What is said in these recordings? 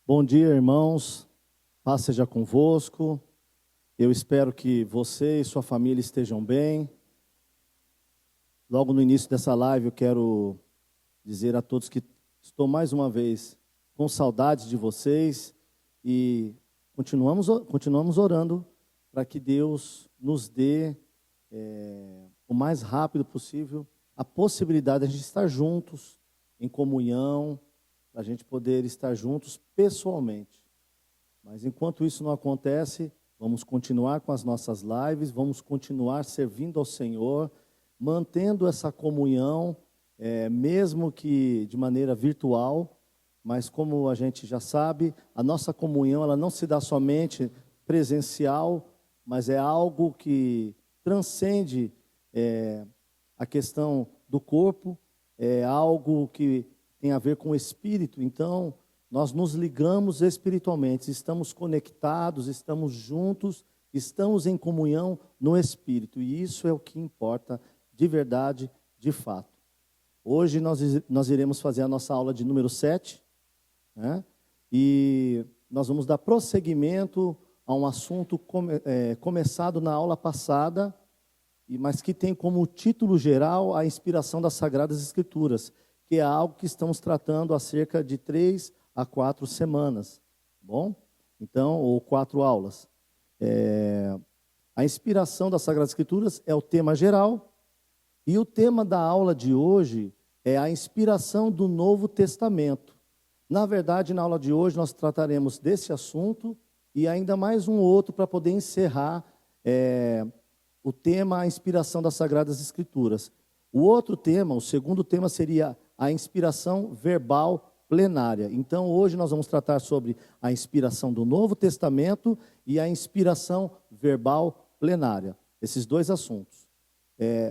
Bom dia, irmãos. Paz seja convosco. Eu espero que você e sua família estejam bem. Logo no início dessa live, eu quero dizer a todos que estou mais uma vez com saudades de vocês e continuamos orando para que Deus nos dê o mais rápido possível a possibilidade de a gente estar juntos em comunhão, para a gente poder estar juntos pessoalmente. Mas enquanto isso não acontece, vamos continuar com as nossas lives, vamos continuar servindo ao Senhor, mantendo essa comunhão, mesmo que de maneira virtual, mas como a gente já sabe, a nossa comunhão ela não se dá somente presencial, mas é algo que transcende a questão do corpo, é algo que tem a ver com o espírito. Então, nós nos ligamos espiritualmente, estamos conectados, estamos juntos, estamos em comunhão no espírito, e isso é o que importa de verdade, de fato. Hoje nós iremos fazer a nossa aula de número 7, né? E nós vamos dar prosseguimento a um assunto começado na aula passada, mas que tem como título geral a inspiração das Sagradas Escrituras, que é algo que estamos tratando há cerca de 3 a 4 semanas, bom? Então, ou 4 aulas. A inspiração das Sagradas Escrituras é o tema geral, e o tema da aula de hoje é a inspiração do Novo Testamento. Na verdade, na aula de hoje nós trataremos desse assunto e ainda mais um outro para poder encerrar o tema, a inspiração das Sagradas Escrituras. O outro tema, o segundo tema, seria a inspiração verbal plenária. Então, hoje nós vamos tratar sobre a inspiração do Novo Testamento e a inspiração verbal plenária. Esses dois assuntos.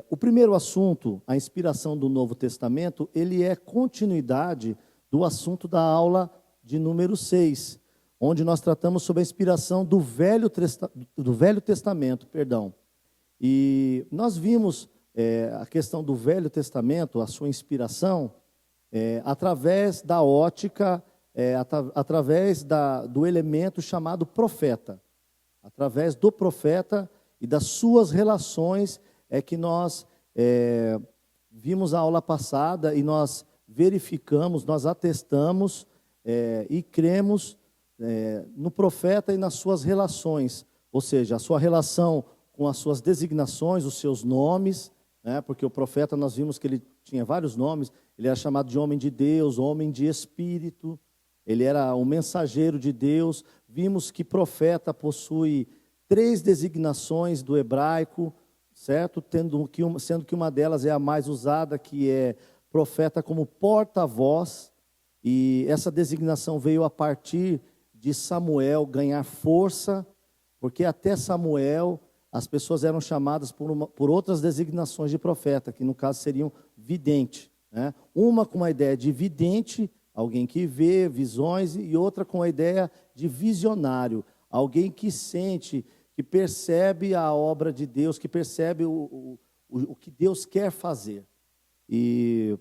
O primeiro assunto, a inspiração do Novo Testamento, ele é continuidade do assunto da aula de número 6, onde nós tratamos sobre a inspiração do Velho Testamento, perdão. E nós vimos a questão do Velho Testamento, a sua inspiração, através da ótica, através do elemento chamado profeta. Através do profeta e das suas relações que nós vimos a aula passada e nós verificamos, nós atestamos e cremos no profeta e nas suas relações, ou seja, a sua relação com as suas designações, os seus nomes, porque o profeta nós vimos que ele tinha vários nomes. Ele era chamado de homem de Deus, homem de espírito, ele era um mensageiro de Deus. Vimos que profeta possui 3 designações do hebraico, certo? Sendo que uma delas é a mais usada, que é profeta como porta-voz, e essa designação veio a partir de Samuel ganhar força, porque até Samuel as pessoas eram chamadas por outras designações de profeta, que no caso seriam vidente. Uma com a ideia de vidente, alguém que vê visões, e outra com a ideia de visionário, alguém que sente, que percebe a obra de Deus, que percebe o que Deus quer fazer. E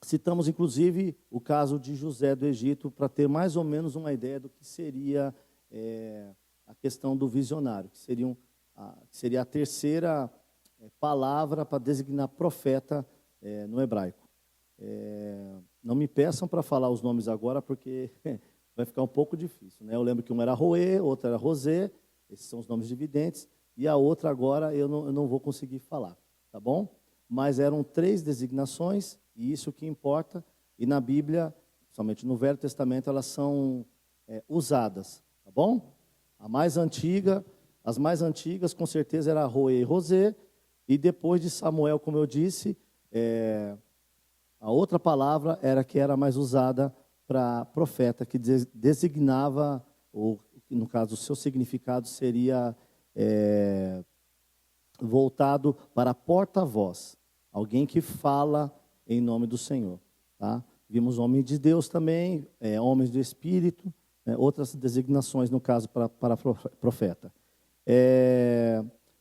citamos inclusive o caso de José do Egito, para ter mais ou menos uma ideia do que seria a questão do visionário, que seria a terceira palavra para designar profeta no hebraico. Não me peçam para falar os nomes agora, porque vai ficar um pouco difícil, Eu lembro que um era Roê, outro era Rosê, esses são os nomes dividentes, e a outra agora eu não vou conseguir falar, tá bom? Mas eram 3 designações, e isso que importa, e na Bíblia, somente no Velho Testamento, elas são usadas, tá bom? As mais antigas, com certeza, era Roê e Rosê, e depois de Samuel, como eu disse, a outra palavra que era mais usada para profeta, que designava, ou no caso, o seu significado seria voltado para porta-voz, alguém que fala em nome do Senhor. Tá? Vimos homens de Deus também, homens do Espírito, outras designações, no caso, para profeta.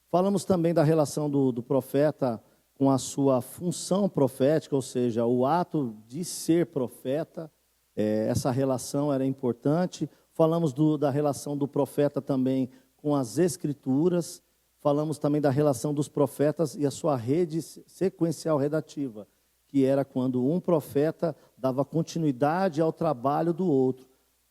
Falamos também da relação do profeta com a sua função profética, ou seja, o ato de ser profeta, essa relação era importante. Falamos da relação do profeta também com as Escrituras. Falamos também da relação dos profetas e a sua rede sequencial redativa, que era quando um profeta dava continuidade ao trabalho do outro.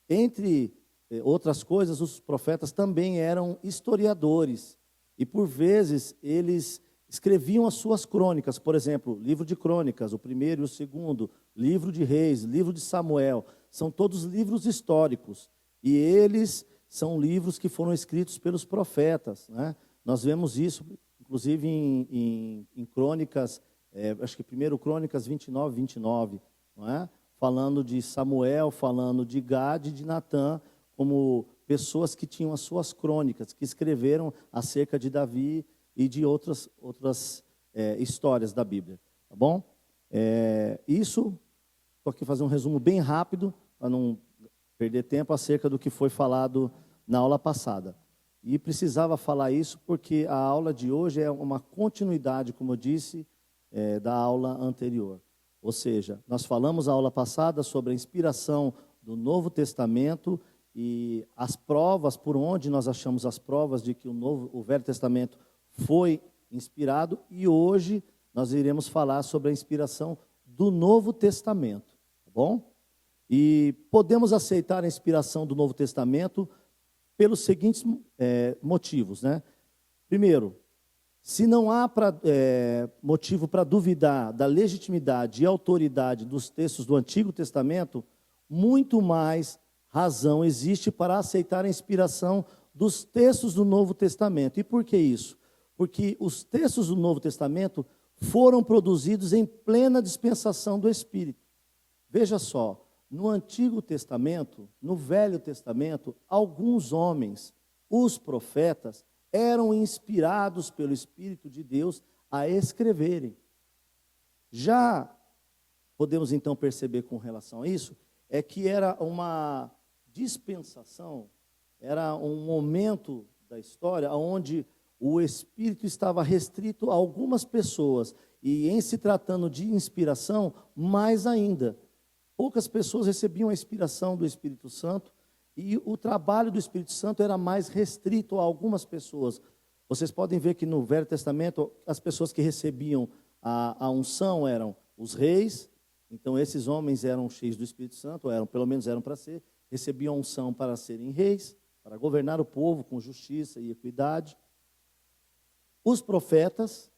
Entre outras coisas, os profetas também eram historiadores. E, por vezes, eles escreviam as suas crônicas. Por exemplo, livro de crônicas, o primeiro e o segundo, livro de reis, livro de Samuel. São todos livros históricos. E eles são livros que foram escritos pelos profetas, né? Nós vemos isso, inclusive, em crônicas, acho que primeiro Crônicas 29, não é? Falando de Samuel, falando de Gade e de Natã, como pessoas que tinham as suas crônicas, que escreveram acerca de Davi e de outras histórias da Bíblia, tá bom? Estou aqui fazer um resumo bem rápido, para não perder tempo, acerca do que foi falado na aula passada. E precisava falar isso porque a aula de hoje é uma continuidade, como eu disse, da aula anterior. Ou seja, nós falamos na aula passada sobre a inspiração do Novo Testamento e as provas, por onde nós achamos as provas de que o Velho Testamento foi inspirado, e hoje nós iremos falar sobre a inspiração do Novo Testamento, tá bom? E podemos aceitar a inspiração do Novo Testamento pelos seguintes motivos, né? Primeiro, se não há motivo para duvidar da legitimidade e autoridade dos textos do Antigo Testamento, muito mais razão existe para aceitar a inspiração dos textos do Novo Testamento. E por que isso? Porque os textos do Novo Testamento foram produzidos em plena dispensação do Espírito. Veja só, no Antigo Testamento, no Velho Testamento, alguns homens, os profetas, eram inspirados pelo Espírito de Deus a escreverem. Já podemos então perceber com relação a isso, que era uma dispensação, era um momento da história onde o Espírito estava restrito a algumas pessoas, e em se tratando de inspiração, mais ainda. Poucas pessoas recebiam a inspiração do Espírito Santo, e o trabalho do Espírito Santo era mais restrito a algumas pessoas. Vocês podem ver que no Velho Testamento, as pessoas que recebiam a unção eram os reis. Então esses homens eram cheios do Espírito Santo, pelo menos eram para ser, recebiam a unção para serem reis, para governar o povo com justiça e equidade. Os profetas,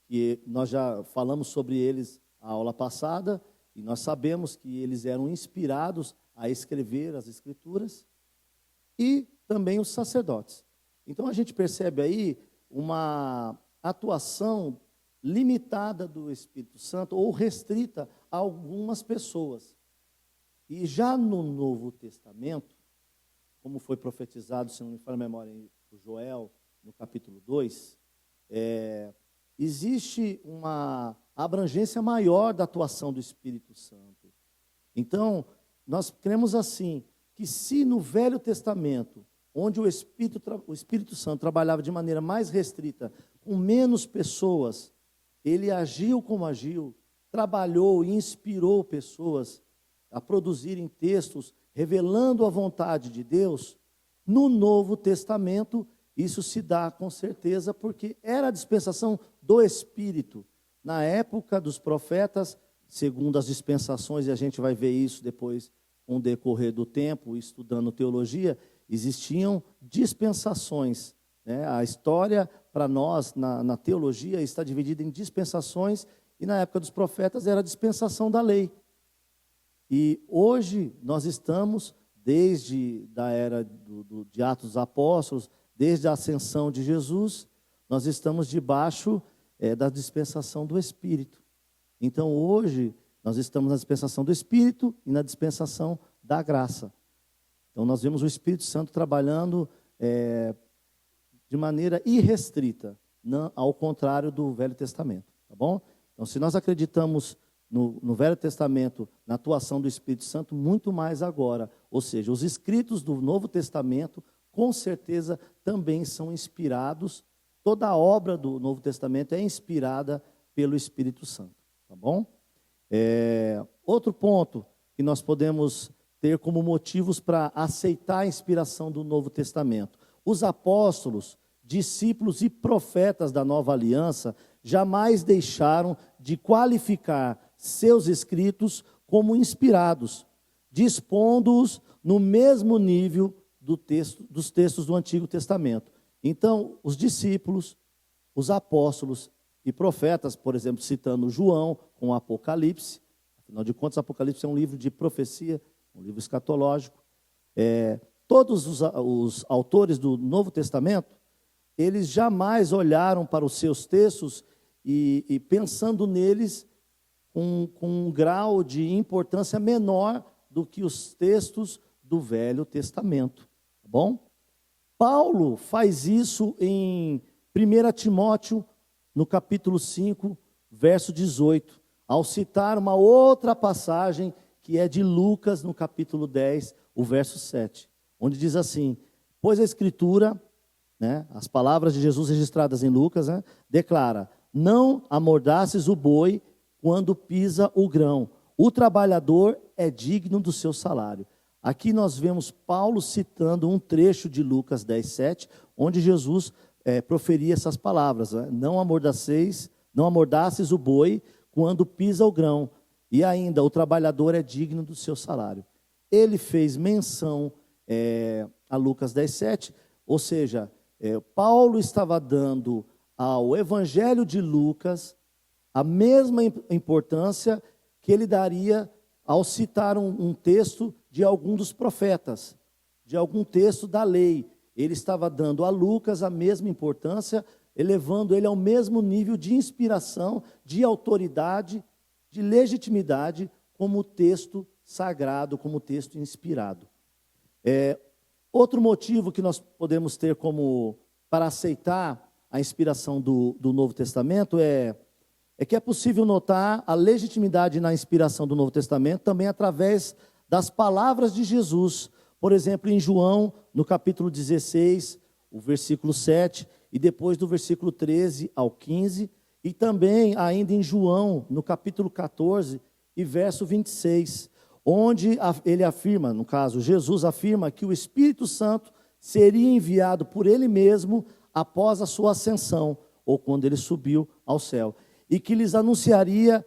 que nós já falamos sobre eles na aula passada, e nós sabemos que eles eram inspirados a escrever as Escrituras, e também os sacerdotes. Então a gente percebe aí uma atuação limitada do Espírito Santo, ou restrita a algumas pessoas. E já no Novo Testamento, como foi profetizado, se não me falha a memória, por Joel, no capítulo 2, existe uma abrangência maior da atuação do Espírito Santo. Então, nós cremos assim, que se no Velho Testamento, onde o Espírito Santo trabalhava de maneira mais restrita, com menos pessoas, ele agiu como agiu, trabalhou e inspirou pessoas a produzirem textos revelando a vontade de Deus, no Novo Testamento isso se dá com certeza porque era a dispensação do Espírito. Na época dos profetas, segundo as dispensações, e a gente vai ver isso depois com o decorrer do tempo, estudando teologia, existiam dispensações, né? A história, para nós, na teologia, está dividida em dispensações, e na época dos profetas era a dispensação da lei. E hoje nós estamos, desde a era de Atos dos Apóstolos, desde a ascensão de Jesus, nós estamos debaixo da dispensação do Espírito. Então hoje nós estamos na dispensação do Espírito e na dispensação da graça. Então nós vemos o Espírito Santo trabalhando de maneira irrestrita, ao contrário do Velho Testamento, tá bom? Então se nós acreditamos no Velho Testamento, na atuação do Espírito Santo, muito mais agora. Ou seja, os escritos do Novo Testamento, com certeza, também são inspirados. Toda a obra do Novo Testamento é inspirada pelo Espírito Santo. Tá bom? Outro ponto, que nós podemos ter como motivos para aceitar a inspiração do Novo Testamento. Os apóstolos, discípulos e profetas da Nova Aliança jamais deixaram de qualificar seus escritos como inspirados, dispondo-os no mesmo nível dos textos do Antigo Testamento. Então, os discípulos, os apóstolos e profetas, por exemplo, citando João com o Apocalipse, afinal de contas, o Apocalipse é um livro de profecia, um livro escatológico. Todos os autores do Novo Testamento, eles jamais olharam para os seus textos e pensando neles com um grau de importância menor do que os textos do Velho Testamento. Tá bom? Paulo faz isso em 1 Timóteo, no capítulo 5, verso 18, ao citar uma outra passagem que é de Lucas, no capítulo 10, o verso 7, onde diz assim: pois a Escritura, as palavras de Jesus registradas em Lucas, declara: não amordaces o boi quando pisa o grão, o trabalhador é digno do seu salário. Aqui nós vemos Paulo citando um trecho de Lucas 10, 7, onde Jesus proferia essas palavras: não amordaces o boi quando pisa o grão, e ainda o trabalhador é digno do seu salário. Ele fez menção a Lucas 10, 7, ou seja, Paulo estava dando ao Evangelho de Lucas a mesma importância que ele daria ao citar um texto de algum dos profetas, de algum texto da lei. Ele estava dando a Lucas a mesma importância, elevando ele ao mesmo nível de inspiração, de autoridade, de legitimidade, como texto sagrado, como texto inspirado. Outro motivo que nós podemos ter para aceitar a inspiração do Novo Testamento é que é possível notar a legitimidade na inspiração do Novo Testamento também através das palavras de Jesus. Por exemplo, em João, no capítulo 16, o versículo 7, e depois do versículo 13 ao 15, e também ainda em João, no capítulo 14 e verso 26, onde ele afirma, no caso, Jesus afirma que o Espírito Santo seria enviado por ele mesmo após a sua ascensão, ou quando ele subiu ao céu, e que lhes anunciaria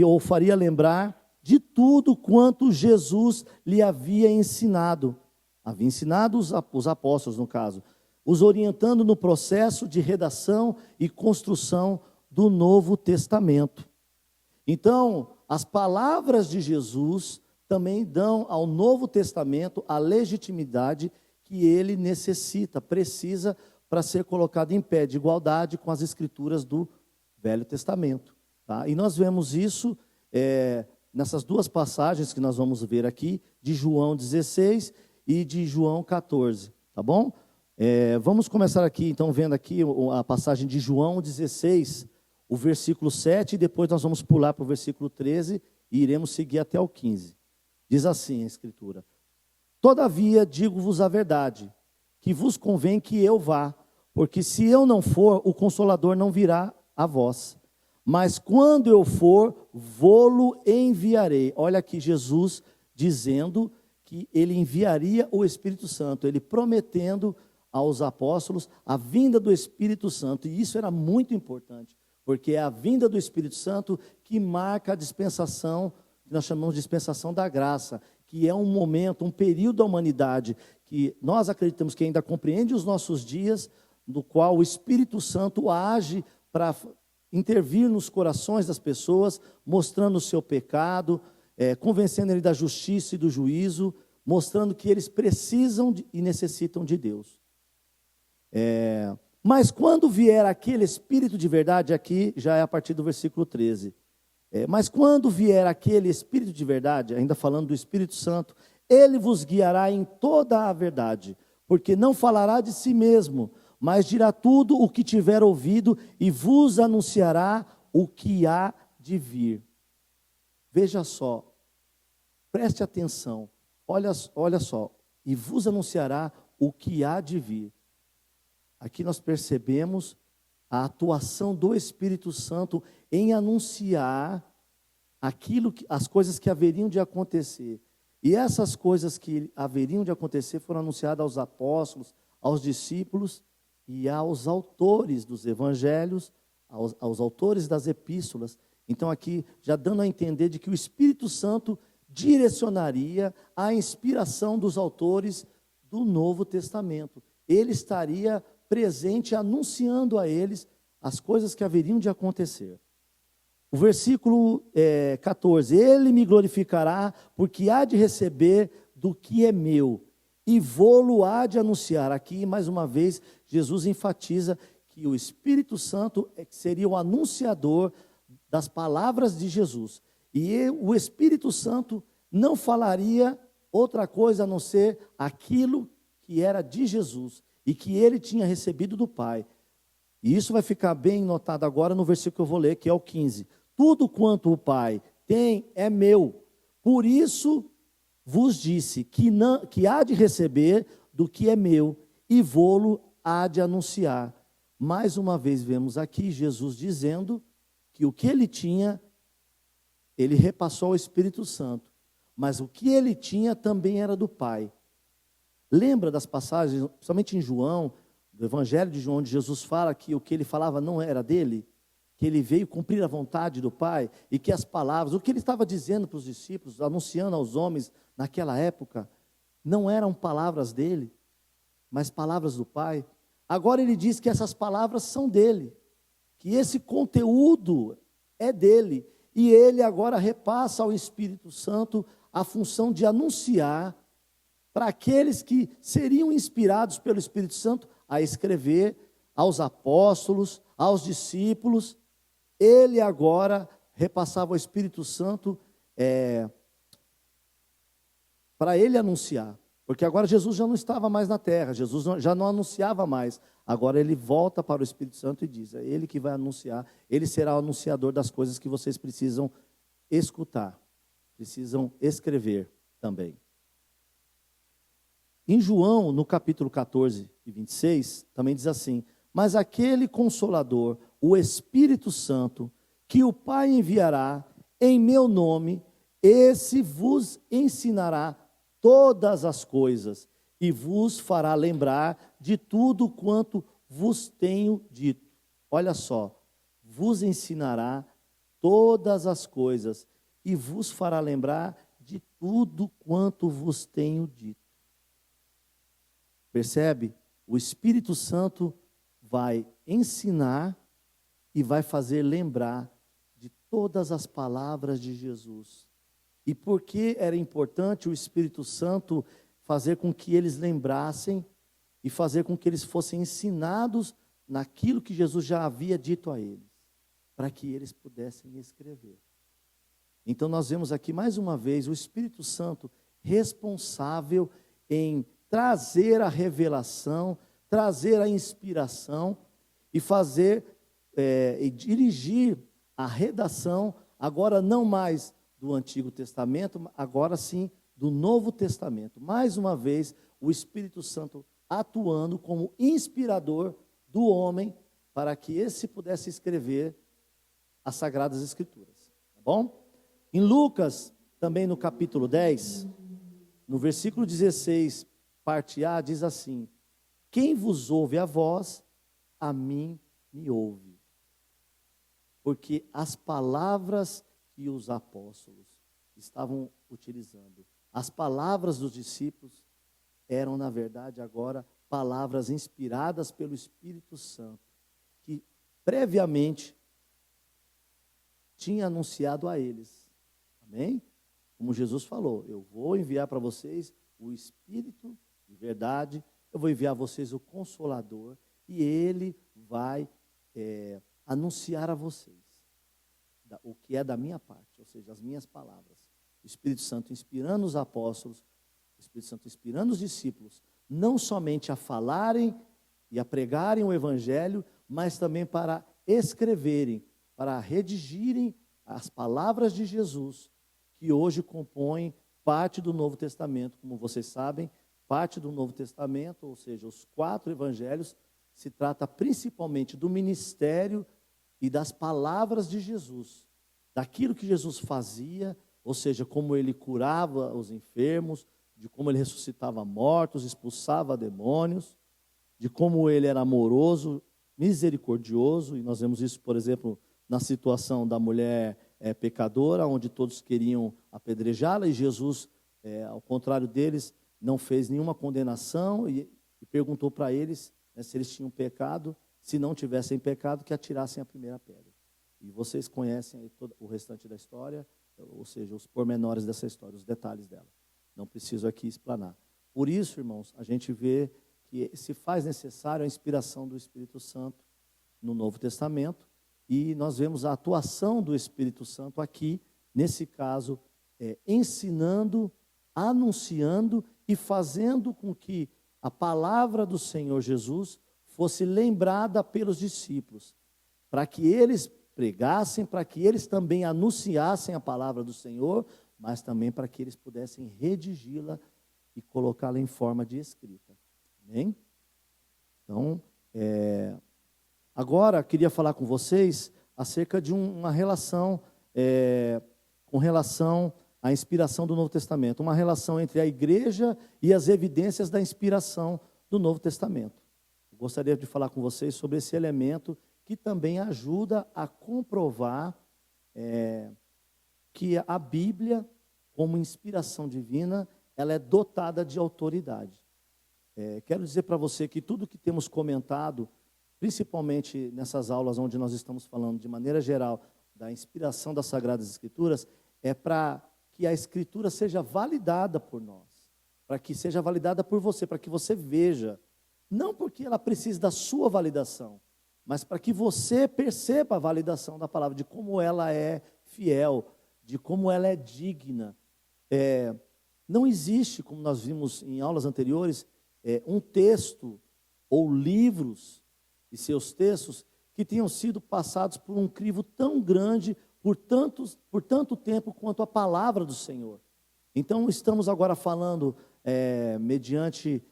ou faria lembrar de tudo quanto Jesus lhe havia ensinado. Havia ensinado os apóstolos, no caso, os orientando no processo de redação e construção do Novo Testamento. Então, as palavras de Jesus também dão ao Novo Testamento a legitimidade que ele necessita, precisa, para ser colocado em pé de igualdade com as Escrituras do Velho Testamento. Tá? E nós vemos isso nessas duas passagens que nós vamos ver aqui, de João 16 e de João 14, tá bom? Vamos começar aqui, então, vendo aqui a passagem de João 16, o versículo 7, e depois nós vamos pular para o versículo 13 e iremos seguir até o 15. Diz assim a Escritura: todavia digo-vos a verdade, que vos convém que eu vá, porque se eu não for, o Consolador não virá a vós. Mas quando eu for, vô-lo enviarei. Olha aqui Jesus dizendo que ele enviaria o Espírito Santo, ele prometendo aos apóstolos a vinda do Espírito Santo. E isso era muito importante, porque é a vinda do Espírito Santo que marca a dispensação, que nós chamamos de dispensação da graça, que é um momento, um período da humanidade que nós acreditamos que ainda compreende os nossos dias, no qual o Espírito Santo age para intervir nos corações das pessoas, mostrando o seu pecado, convencendo ele da justiça e do juízo, mostrando que eles precisam e necessitam de Deus. Mas quando vier aquele Espírito de verdade, aqui já é a partir do versículo 13, mas quando vier aquele Espírito de verdade, ainda falando do Espírito Santo, ele vos guiará em toda a verdade, porque não falará de si mesmo, mas dirá tudo o que tiver ouvido e vos anunciará o que há de vir. Veja só, preste atenção, olha só, e vos anunciará o que há de vir. Aqui nós percebemos a atuação do Espírito Santo em anunciar as coisas que haveriam de acontecer. E essas coisas que haveriam de acontecer foram anunciadas aos apóstolos, aos discípulos e aos autores dos evangelhos, aos autores das epístolas. Então aqui já dando a entender de que o Espírito Santo direcionaria a inspiração dos autores do Novo Testamento. Ele estaria presente anunciando a eles as coisas que haveriam de acontecer. O versículo 14, ele me glorificará, porque há de receber do que é meu, e vou-lo há de anunciar. Aqui, mais uma vez, Jesus enfatiza que o Espírito Santo seria o anunciador das palavras de Jesus. E o Espírito Santo não falaria outra coisa a não ser aquilo que era de Jesus, e que ele tinha recebido do Pai. E isso vai ficar bem notado agora no versículo que eu vou ler, que é o 15. Tudo quanto o Pai tem é meu, por isso vos disse que há de receber do que é meu, e vou-lo há de anunciar. Mais uma vez vemos aqui Jesus dizendo que o que ele tinha, ele repassou ao Espírito Santo, mas o que ele tinha também era do Pai. Lembra das passagens, principalmente em João, do Evangelho de João, onde Jesus fala que o que ele falava não era dele, que ele veio cumprir a vontade do Pai, e que as palavras, o que ele estava dizendo para os discípulos, anunciando aos homens naquela época, não eram palavras dele, mas palavras do Pai. Agora ele diz que essas palavras são dele, que esse conteúdo é dele, e ele agora repassa ao Espírito Santo a função de anunciar para aqueles que seriam inspirados pelo Espírito Santo a escrever, aos apóstolos, aos discípulos. Ele agora repassava ao Espírito Santo para ele anunciar. Porque agora Jesus já não estava mais na terra, Jesus já não anunciava mais. Agora ele volta para o Espírito Santo e diz, é ele que vai anunciar, ele será o anunciador das coisas que vocês precisam escutar, precisam escrever também. Em João, no capítulo 14 e 26, também diz assim, mas aquele Consolador, o Espírito Santo, que o Pai enviará em meu nome, esse vos ensinará todas as coisas e vos fará lembrar de tudo quanto vos tenho dito. Olha só, vos ensinará todas as coisas e vos fará lembrar de tudo quanto vos tenho dito. Percebe? O Espírito Santo vai ensinar e vai fazer lembrar de todas as palavras de Jesus. E por que era importante o Espírito Santo fazer com que eles lembrassem e fazer com que eles fossem ensinados naquilo que Jesus já havia dito a eles, para que eles pudessem escrever. Então nós vemos aqui mais uma vez o Espírito Santo responsável em trazer a revelação, trazer a inspiração e fazer e dirigir a redação, agora não mais do Antigo Testamento, agora sim do Novo Testamento. Mais uma vez, o Espírito Santo atuando como inspirador do homem para que esse pudesse escrever as Sagradas Escrituras. Tá bom? Em Lucas, também no capítulo 10, no versículo 16, parte A, diz assim, quem vos ouve a voz, a mim me ouve. Porque as palavras que os apóstolos estavam utilizando, as palavras dos discípulos, eram na verdade agora palavras inspiradas pelo Espírito Santo, que previamente tinha anunciado a eles. Amém? Como Jesus falou, eu vou enviar para vocês o Espírito de verdade, eu vou enviar a vocês o Consolador, e ele vai anunciar a vocês o que é da minha parte, ou seja, as minhas palavras. O Espírito Santo inspirando os apóstolos, o Espírito Santo inspirando os discípulos, não somente a falarem e a pregarem o Evangelho, mas também para escreverem, para redigirem as palavras de Jesus, que hoje compõem parte do Novo Testamento. Como vocês sabem, parte do Novo Testamento, ou seja, os 4 evangelhos, se trata principalmente do ministério e das palavras de Jesus. daquilo que Jesus fazia, ou seja, como ele curava os enfermos, de como ele ressuscitava mortos, expulsava demônios, de como ele era amoroso, misericordioso, e nós vemos isso, por exemplo, na situação da mulher pecadora, onde todos queriam apedrejá-la, e Jesus, ao contrário deles, não fez nenhuma condenação e perguntou para eles, né, se eles tinham pecado, se não tivessem pecado, que atirassem a primeira pedra. E vocês conhecem aí todo o restante da história, ou seja, os pormenores dessa história, os detalhes dela. Não preciso aqui explanar. Por isso, irmãos, a gente vê que se faz necessário a inspiração do Espírito Santo no Novo Testamento, e nós vemos a atuação do Espírito Santo aqui, nesse caso, ensinando, anunciando e fazendo com que a palavra do Senhor Jesus fosse lembrada pelos discípulos, para que eles pregassem, para que eles também anunciassem a palavra do Senhor, mas também para que eles pudessem redigi-la e colocá-la em forma de escrita. Amém? Então, agora queria falar com vocês acerca de uma relação, com relação à inspiração do Novo Testamento, uma relação entre a igreja e as evidências da inspiração do Novo Testamento. Eu gostaria de falar com vocês sobre esse elemento que também ajuda a comprovar que a Bíblia, como inspiração divina, ela é dotada de autoridade. Quero dizer para você que tudo que temos comentado, principalmente nessas aulas onde nós estamos falando de maneira geral da inspiração das Sagradas Escrituras, é para que a Escritura seja validada por nós, para que seja validada por você, para que você veja, não porque ela precise da sua validação, mas para que você perceba a validação da palavra, de como ela é fiel, de como ela é digna. Não existe, como nós vimos em aulas anteriores, um texto ou livros e seus textos que tenham sido passados por um crivo tão grande, por tanto tempo quanto a palavra do Senhor. Então estamos agora falando, mediante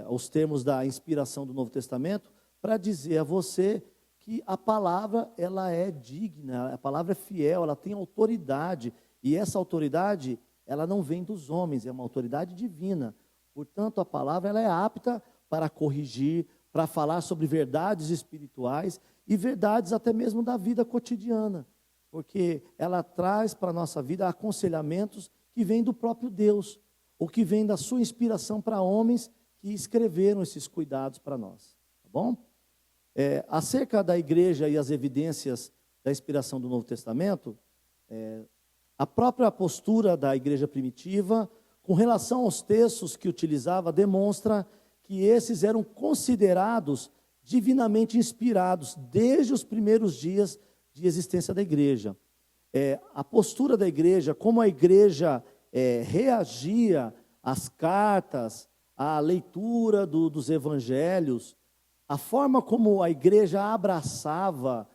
os termos da inspiração do Novo Testamento, para dizer a você que a palavra ela é digna, a palavra é fiel, ela tem autoridade, e essa autoridade ela não vem dos homens, é uma autoridade divina. Portanto, a palavra ela é apta para corrigir, para falar sobre verdades espirituais e verdades até mesmo da vida cotidiana, porque ela traz para a nossa vida aconselhamentos que vêm do próprio Deus, ou que vêm da sua inspiração para homens que escreveram esses cuidados para nós, tá bom? Acerca da igreja e as evidências da inspiração do Novo Testamento, a própria postura da igreja primitiva, com relação aos textos que utilizava, demonstra que esses eram considerados divinamente inspirados desde os primeiros dias de existência da igreja. A postura da igreja, como a igreja reagia às cartas, à leitura dos evangelhos, a forma como a igreja abraçava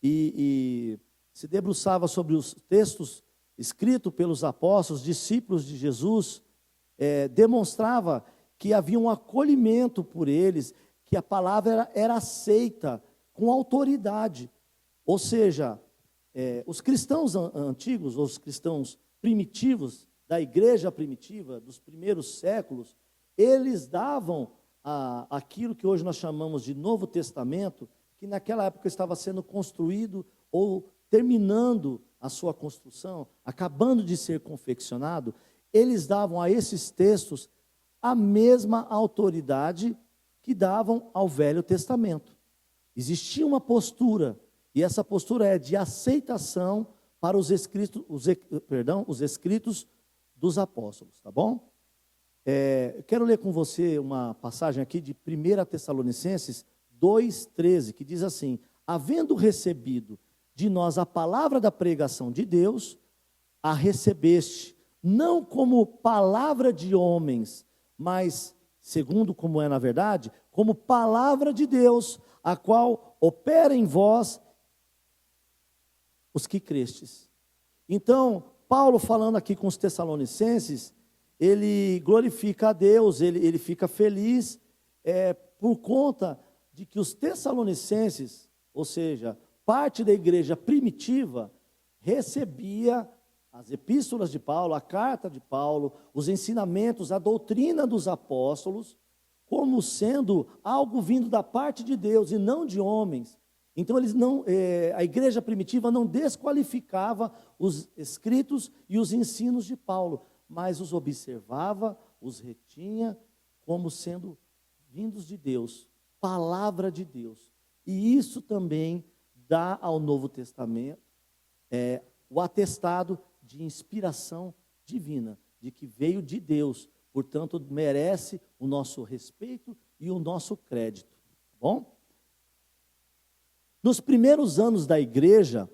e se debruçava sobre os textos escritos pelos apóstolos, discípulos de Jesus, demonstrava que havia um acolhimento por eles, que a palavra era aceita com autoridade. Ou seja, os cristãos antigos, os cristãos primitivos, da igreja primitiva, dos primeiros séculos, eles davam aquilo que hoje nós chamamos de Novo Testamento, que naquela época estava sendo construído ou terminando a sua construção, acabando de ser confeccionado, eles davam a esses textos a mesma autoridade que davam ao Velho Testamento. Existia uma postura, e essa postura é de aceitação para os escritos dos apóstolos, tá bom? Quero ler com você uma passagem aqui de 1 Tessalonicenses 2,13, que diz assim: havendo recebido de nós a palavra da pregação de Deus, a recebeste, não como palavra de homens, mas, segundo como é na verdade, como palavra de Deus, a qual opera em vós os que crestes. Então, Paulo falando aqui com os Tessalonicenses, ele glorifica a Deus, ele fica feliz por conta de que os Tessalonicenses, ou seja, parte da igreja primitiva, recebia as epístolas de Paulo, a carta de Paulo, os ensinamentos, a doutrina dos apóstolos, como sendo algo vindo da parte de Deus e não de homens. Então a igreja primitiva não desqualificava os escritos e os ensinos de Paulo, mas os observava, os retinha como sendo vindos de Deus, palavra de Deus. E isso também dá ao Novo Testamento o atestado de inspiração divina, de que veio de Deus, portanto merece o nosso respeito e o nosso crédito. Bom? Nos primeiros anos da igreja,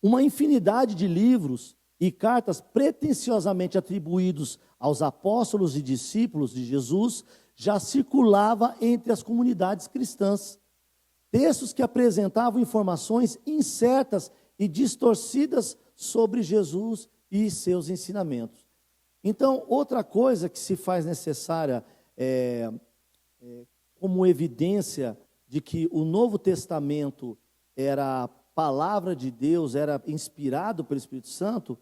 uma infinidade de livros e cartas pretensiosamente atribuídos aos apóstolos e discípulos de Jesus já circulava entre as comunidades cristãs. Textos que apresentavam informações incertas e distorcidas sobre Jesus e seus ensinamentos. Então, outra coisa que se faz necessária como evidência de que o Novo Testamento era a palavra de Deus, era inspirado pelo Espírito Santo,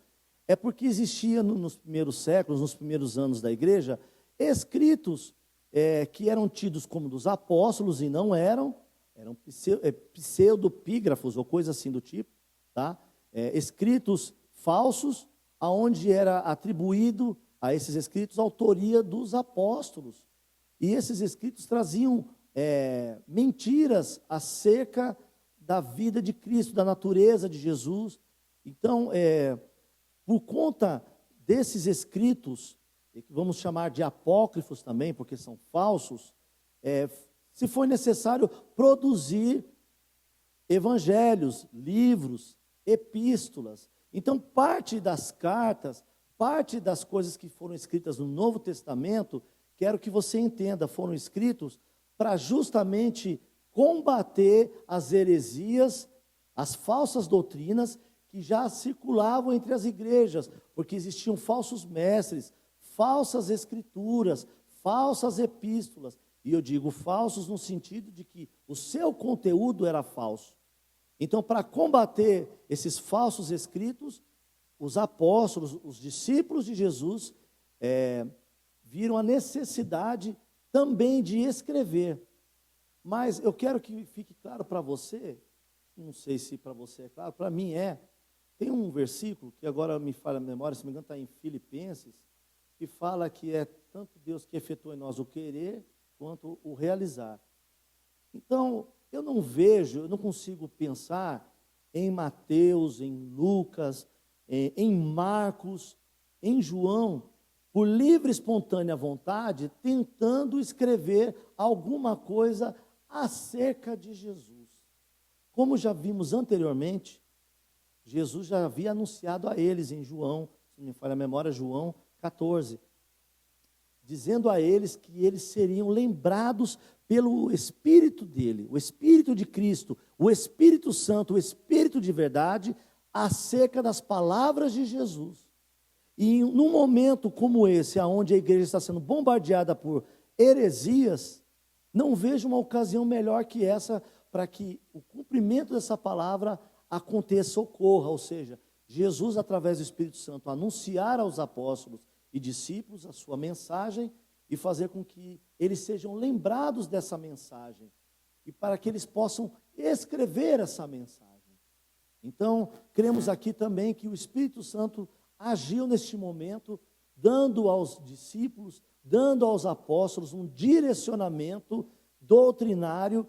é porque existia nos primeiros séculos, nos primeiros anos da igreja, escritos que eram tidos como dos apóstolos e não eram pseudopígrafos ou coisa assim do tipo, tá? Escritos falsos, aonde era atribuído a esses escritos a autoria dos apóstolos. E esses escritos traziam mentiras acerca da vida de Cristo, da natureza de Jesus. Então, por conta desses escritos, que vamos chamar de apócrifos também, porque são falsos, se foi necessário produzir evangelhos, livros, epístolas. Então, parte das cartas, parte das coisas que foram escritas no Novo Testamento, quero que você entenda, foram escritos para justamente combater as heresias, as falsas doutrinas que já circulavam entre as igrejas, porque existiam falsos mestres, falsas escrituras, falsas epístolas. E eu digo falsos no sentido de que o seu conteúdo era falso. Então, para combater esses falsos escritos, os apóstolos, os discípulos de Jesus, viram a necessidade também de escrever. Mas eu quero que fique claro para você, não sei se para você é claro, para mim tem um versículo que agora me falha a memória, se não me engano está em Filipenses, que fala que é tanto Deus que efetua em nós o querer, quanto o realizar. Então, eu não consigo pensar em Mateus, em Lucas, em Marcos, em João, por livre e espontânea vontade, tentando escrever alguma coisa acerca de Jesus. Como já vimos anteriormente, Jesus já havia anunciado a eles em João, se não me falha a memória, João 14, dizendo a eles que eles seriam lembrados pelo Espírito dele, o Espírito de Cristo, o Espírito Santo, o Espírito de verdade, acerca das palavras de Jesus. E num momento como esse, onde a igreja está sendo bombardeada por heresias, não vejo uma ocasião melhor que essa para que o cumprimento dessa palavra aconteça, ocorra, ou seja, Jesus, através do Espírito Santo, anunciar aos apóstolos e discípulos a sua mensagem e fazer com que eles sejam lembrados dessa mensagem e para que eles possam escrever essa mensagem. Então, cremos aqui também que o Espírito Santo agiu neste momento, dando aos discípulos, dando aos apóstolos um direcionamento doutrinário,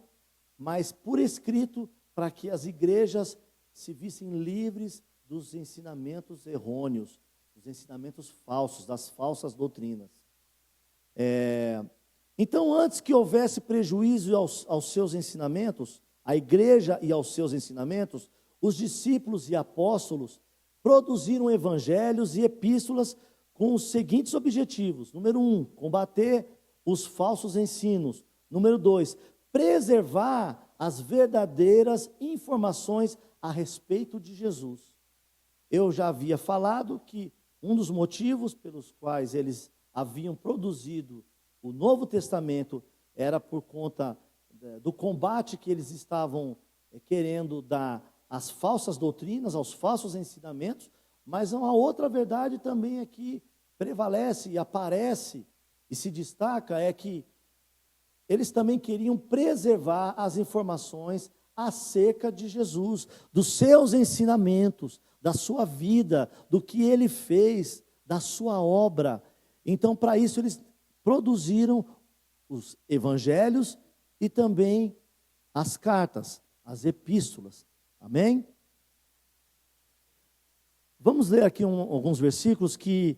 mas por escrito, para que as igrejas se vissem livres dos ensinamentos errôneos, dos ensinamentos falsos, das falsas doutrinas. Então, antes que houvesse prejuízo aos seus ensinamentos, à igreja e aos seus ensinamentos, os discípulos e apóstolos produziram evangelhos e epístolas com os seguintes objetivos. Número 1, combater os falsos ensinos. Número 2, preservar as verdadeiras informações a respeito de Jesus. Eu já havia falado que um dos motivos pelos quais eles haviam produzido o Novo Testamento era por conta do combate que eles estavam querendo dar às falsas doutrinas, aos falsos ensinamentos, mas uma outra verdade também aqui prevalece e aparece e se destaca, é que eles também queriam preservar as informações acerca de Jesus, dos seus ensinamentos, da sua vida, do que ele fez, da sua obra. Então, para isso, eles produziram os evangelhos e também as cartas, as epístolas. Amém? Vamos ler aqui alguns versículos que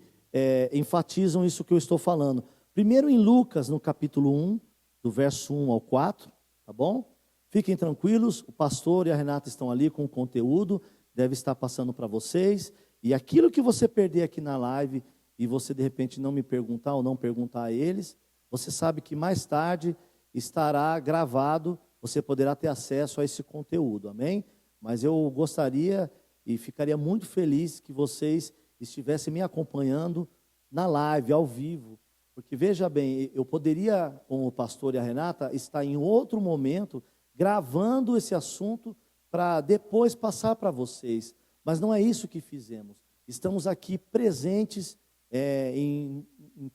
enfatizam isso que eu estou falando. Primeiro em Lucas, no capítulo 1, do verso 1 ao 4, tá bom? Fiquem tranquilos, o pastor e a Renata estão ali com o conteúdo, deve estar passando para vocês. E aquilo que você perder aqui na live, e você de repente não me perguntar ou não perguntar a eles, você sabe que mais tarde estará gravado, você poderá ter acesso a esse conteúdo, amém? Mas eu gostaria e ficaria muito feliz que vocês estivessem me acompanhando na live, ao vivo. Porque veja bem, eu poderia, com o pastor e a Renata, estar em outro momento gravando esse assunto para depois passar para vocês. Mas não é isso que fizemos. Estamos aqui presentes em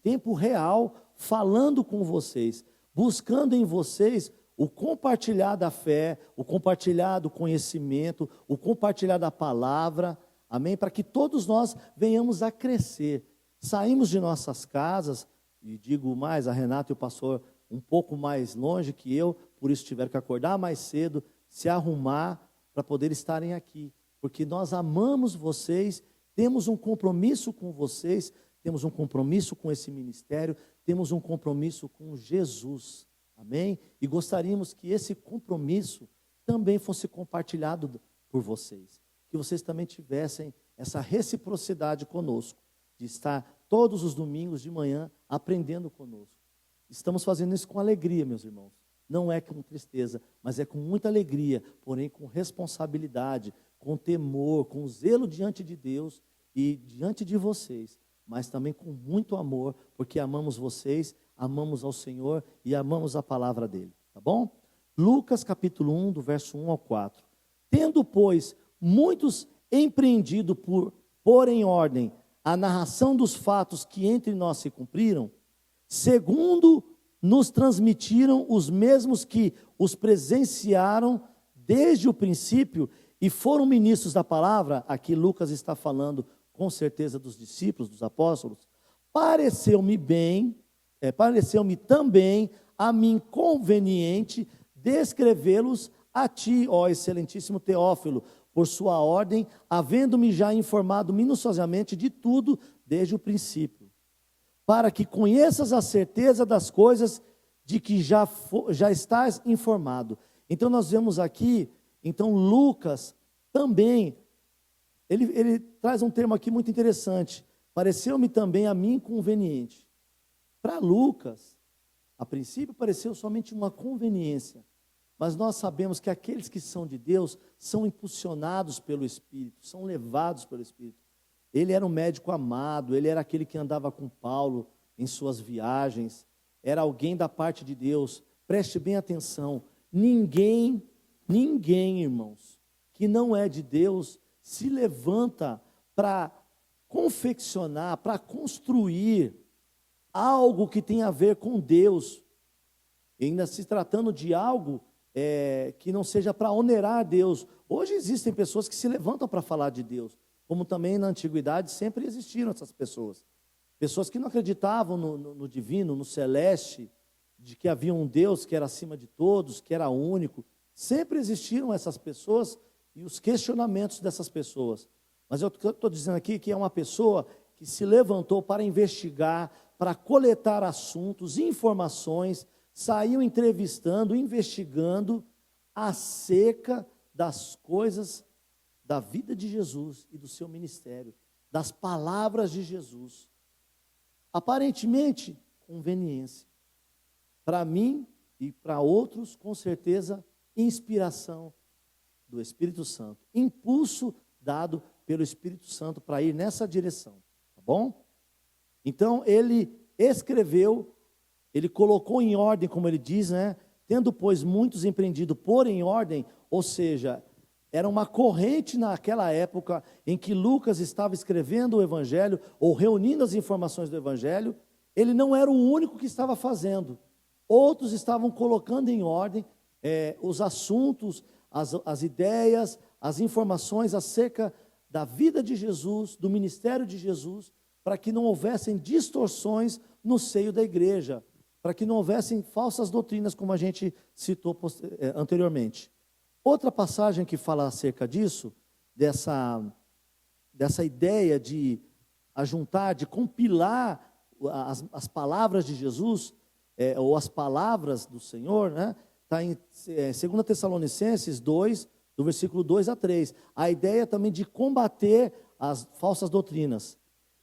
tempo real, falando com vocês, buscando em vocês o compartilhar da fé, o compartilhar do conhecimento, o compartilhar da palavra, amém? Para que todos nós venhamos a crescer. Saímos de nossas casas, e digo mais, a Renata e o pastor um pouco mais longe que eu, por isso tiveram que acordar mais cedo, se arrumar para poder estarem aqui, porque nós amamos vocês, temos um compromisso com vocês, temos um compromisso com esse ministério, temos um compromisso com Jesus, amém? E gostaríamos que esse compromisso também fosse compartilhado por vocês, que vocês também tivessem essa reciprocidade conosco, de estar todos os domingos de manhã aprendendo conosco. Estamos fazendo isso com alegria, meus irmãos. Não é com tristeza, mas é com muita alegria, porém com responsabilidade, com temor, com zelo diante de Deus e diante de vocês, mas também com muito amor, porque amamos vocês, amamos ao Senhor e amamos a palavra dele, tá bom? Lucas capítulo 1, do verso 1 ao 4. Tendo, pois, muitos empreendido por pôr em ordem a narração dos fatos que entre nós se cumpriram, segundo nos transmitiram os mesmos que os presenciaram desde o princípio e foram ministros da palavra, aqui Lucas está falando com certeza dos discípulos, dos apóstolos, pareceu-me também a mim conveniente descrevê-los a ti, ó excelentíssimo Teófilo, por sua ordem, havendo-me já informado minuciosamente de tudo desde o princípio, para que conheças a certeza das coisas de que já estás informado. Então nós vemos aqui, então Lucas também, ele traz um termo aqui muito interessante, pareceu-me também a mim conveniente. Para Lucas, a princípio pareceu somente uma conveniência, mas nós sabemos que aqueles que são de Deus são impulsionados pelo Espírito, são levados pelo Espírito. Ele era um médico amado, ele era aquele que andava com Paulo em suas viagens, era alguém da parte de Deus. Preste bem atenção, ninguém, irmãos, que não é de Deus, se levanta para confeccionar, para construir algo que tem a ver com Deus, ainda se tratando de algo que não seja para onerar Deus. Hoje existem pessoas que se levantam para falar de Deus, como também na antiguidade sempre existiram essas pessoas. Pessoas que não acreditavam no divino, no celeste, de que havia um Deus que era acima de todos, que era único. Sempre existiram essas pessoas e os questionamentos dessas pessoas. Mas eu estou dizendo aqui que é uma pessoa que se levantou para investigar, para coletar assuntos, informações, saiu entrevistando, investigando acerca das coisas da vida de Jesus e do seu ministério, das palavras de Jesus. Aparentemente, conveniência. Para mim e para outros, com certeza, inspiração do Espírito Santo. Impulso dado pelo Espírito Santo para ir nessa direção. Tá bom? Então, ele escreveu, ele colocou em ordem, como ele diz, né? Tendo, pois, muitos empreendido pôr em ordem, ou seja, Era uma corrente naquela época em que Lucas estava escrevendo o Evangelho, ou reunindo as informações do Evangelho. Ele não era o único que estava fazendo. Outros estavam colocando em ordem os assuntos, as ideias, as informações acerca da vida de Jesus, do ministério de Jesus, para que não houvessem distorções no seio da igreja, para que não houvessem falsas doutrinas, como a gente citou anteriormente. Outra passagem que fala acerca disso, dessa ideia de ajuntar, de compilar as palavras de Jesus, ou as palavras do Senhor, né? Está em 2 Tessalonicenses 2, do versículo 2 a 3. A ideia também de combater as falsas doutrinas.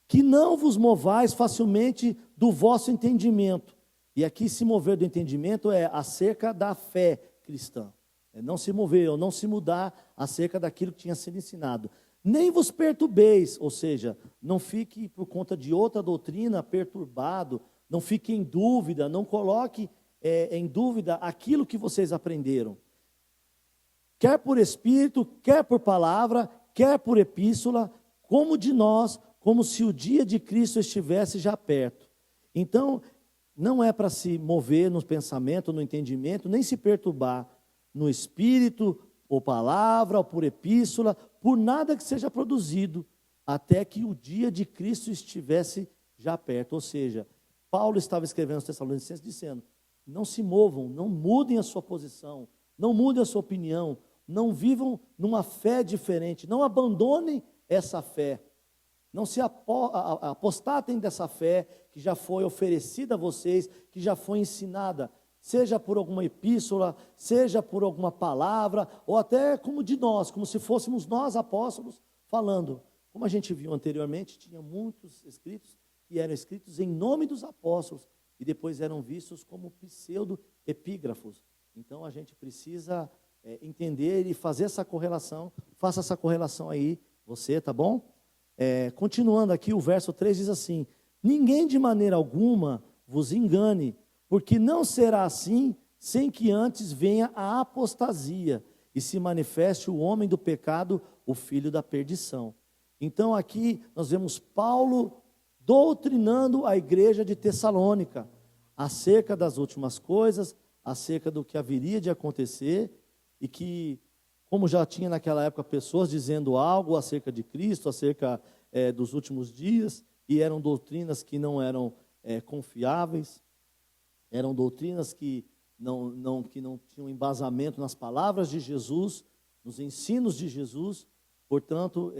Que não vos movais facilmente do vosso entendimento. E aqui se mover do entendimento é acerca da fé cristã. É não se mover ou não se mudar acerca daquilo que tinha sido ensinado. Nem vos perturbeis, ou seja, não fique por conta de outra doutrina perturbado, não fique em dúvida, não coloque em dúvida aquilo que vocês aprenderam. Quer por espírito, quer por palavra, quer por epístola, como de nós, como se o dia de Cristo estivesse já perto. Então, não é para se mover no pensamento, no entendimento, nem se perturbar no espírito, ou palavra, ou por epístola, por nada que seja produzido, até que o dia de Cristo estivesse já perto. Ou seja, Paulo estava escrevendo aos Tessalonicenses dizendo, não se movam, não mudem a sua posição, não mudem a sua opinião, não vivam numa fé diferente, não abandonem essa fé, não se apostatem dessa fé que já foi oferecida a vocês, que já foi ensinada, seja por alguma epístola, seja por alguma palavra, ou até como de nós, como se fôssemos nós apóstolos falando. Como a gente viu anteriormente, tinha muitos escritos que eram escritos em nome dos apóstolos, e depois eram vistos como pseudo-epígrafos. Então a gente precisa entender e fazer essa correlação. Faça essa correlação aí, você, tá bom? Continuando aqui, o verso 3 diz assim, ninguém de maneira alguma vos engane, porque não será assim, sem que antes venha a apostasia, e se manifeste o homem do pecado, o filho da perdição. Então aqui nós vemos Paulo doutrinando a igreja de Tessalônica, acerca das últimas coisas, acerca do que haveria de acontecer, e que, como já tinha naquela época pessoas dizendo algo acerca de Cristo, acerca dos últimos dias, e eram doutrinas que não eram confiáveis, eram doutrinas que não tinham embasamento nas palavras de Jesus, nos ensinos de Jesus, portanto,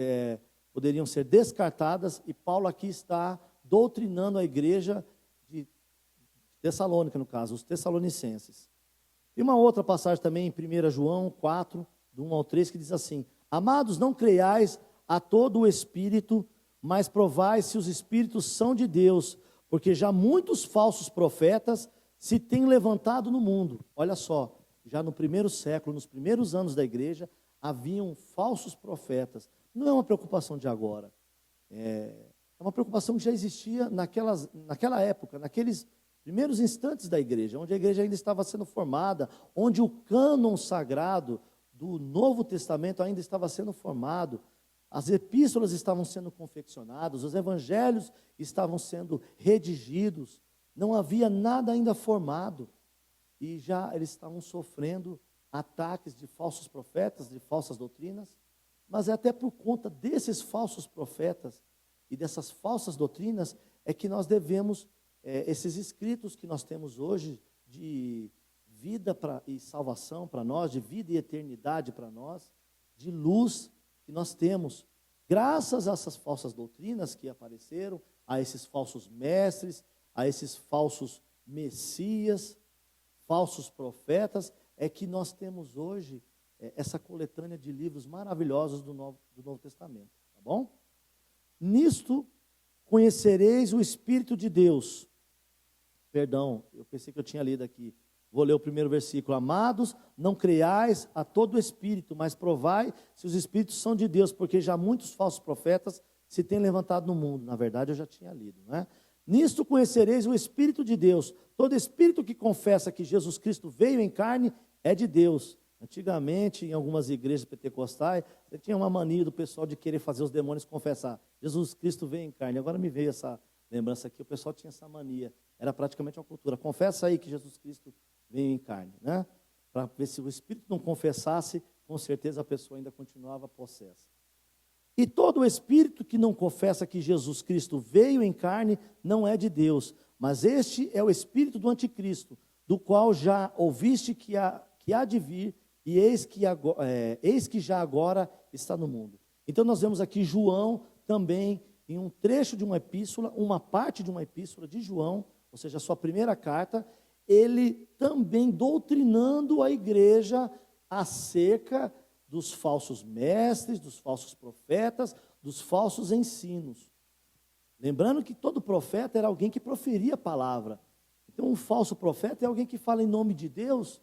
poderiam ser descartadas, e Paulo aqui está doutrinando a igreja de Tessalônica, no caso, os tessalonicenses. E uma outra passagem também em 1 João 4, do 1 ao 3, que diz assim, amados, não creiais a todo o espírito, mas provai se os espíritos são de Deus, porque já muitos falsos profetas se têm levantado no mundo. Olha só, já no primeiro século, nos primeiros anos da igreja, haviam falsos profetas. Não é uma preocupação de agora, é uma preocupação que já existia naquela época, naqueles primeiros instantes da igreja, onde a igreja ainda estava sendo formada, onde o cânon sagrado do Novo Testamento ainda estava sendo formado, as epístolas estavam sendo confeccionadas, os evangelhos estavam sendo redigidos, não havia nada ainda formado, e já eles estavam sofrendo ataques de falsos profetas, de falsas doutrinas, mas é até por conta desses falsos profetas e dessas falsas doutrinas é que nós devemos, esses escritos que nós temos hoje de vida e salvação para nós, de vida e eternidade para nós, de luz que nós temos, graças a essas falsas doutrinas que apareceram, a esses falsos mestres, a esses falsos messias, falsos profetas, é que nós temos hoje essa coletânea de livros maravilhosos do Novo Testamento, tá bom? Nisto conhecereis o Espírito de Deus. Perdão, eu pensei que eu tinha lido aqui. Vou ler o primeiro versículo. Amados, não creiais a todo espírito, mas provai se os espíritos são de Deus, porque já muitos falsos profetas se têm levantado no mundo. Na verdade, eu já tinha lido, né? Nisto conhecereis o Espírito de Deus. Todo espírito que confessa que Jesus Cristo veio em carne é de Deus. Antigamente, em algumas igrejas pentecostais, você tinha uma mania do pessoal de querer fazer os demônios confessar. Jesus Cristo veio em carne. Agora me veio essa lembrança aqui, o pessoal tinha essa mania. Era praticamente uma cultura. Confessa aí que Jesus Cristo veio em carne, né? Para ver se o Espírito não confessasse, com certeza a pessoa ainda continuava possessa. E todo espírito que não confessa que Jesus Cristo veio em carne não é de Deus, mas este é o espírito do anticristo, do qual já ouviste que há de vir, e eis que já agora está no mundo. Então nós vemos aqui João também, em um trecho de uma epístola, uma parte de uma epístola de João, ou seja, a sua primeira carta, ele também doutrinando a igreja acerca dos falsos mestres, dos falsos profetas, dos falsos ensinos. Lembrando que todo profeta era alguém que proferia a palavra. Então, um falso profeta é alguém que fala em nome de Deus,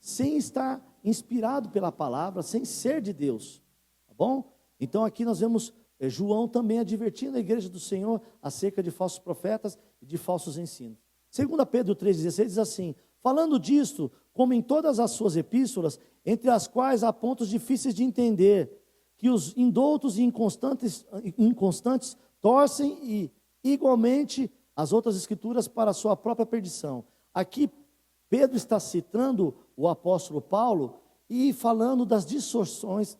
sem estar inspirado pela palavra, sem ser de Deus. Tá bom? Então, aqui nós vemos João também advertindo a igreja do Senhor acerca de falsos profetas e de falsos ensinos. 2 Pedro 3,16 diz assim: falando disto, como em todas as suas epístolas, entre as quais há pontos difíceis de entender, que os indoutos e inconstantes torcem e, igualmente, as outras escrituras para a sua própria perdição. Aqui, Pedro está citando o apóstolo Paulo e falando das distorções,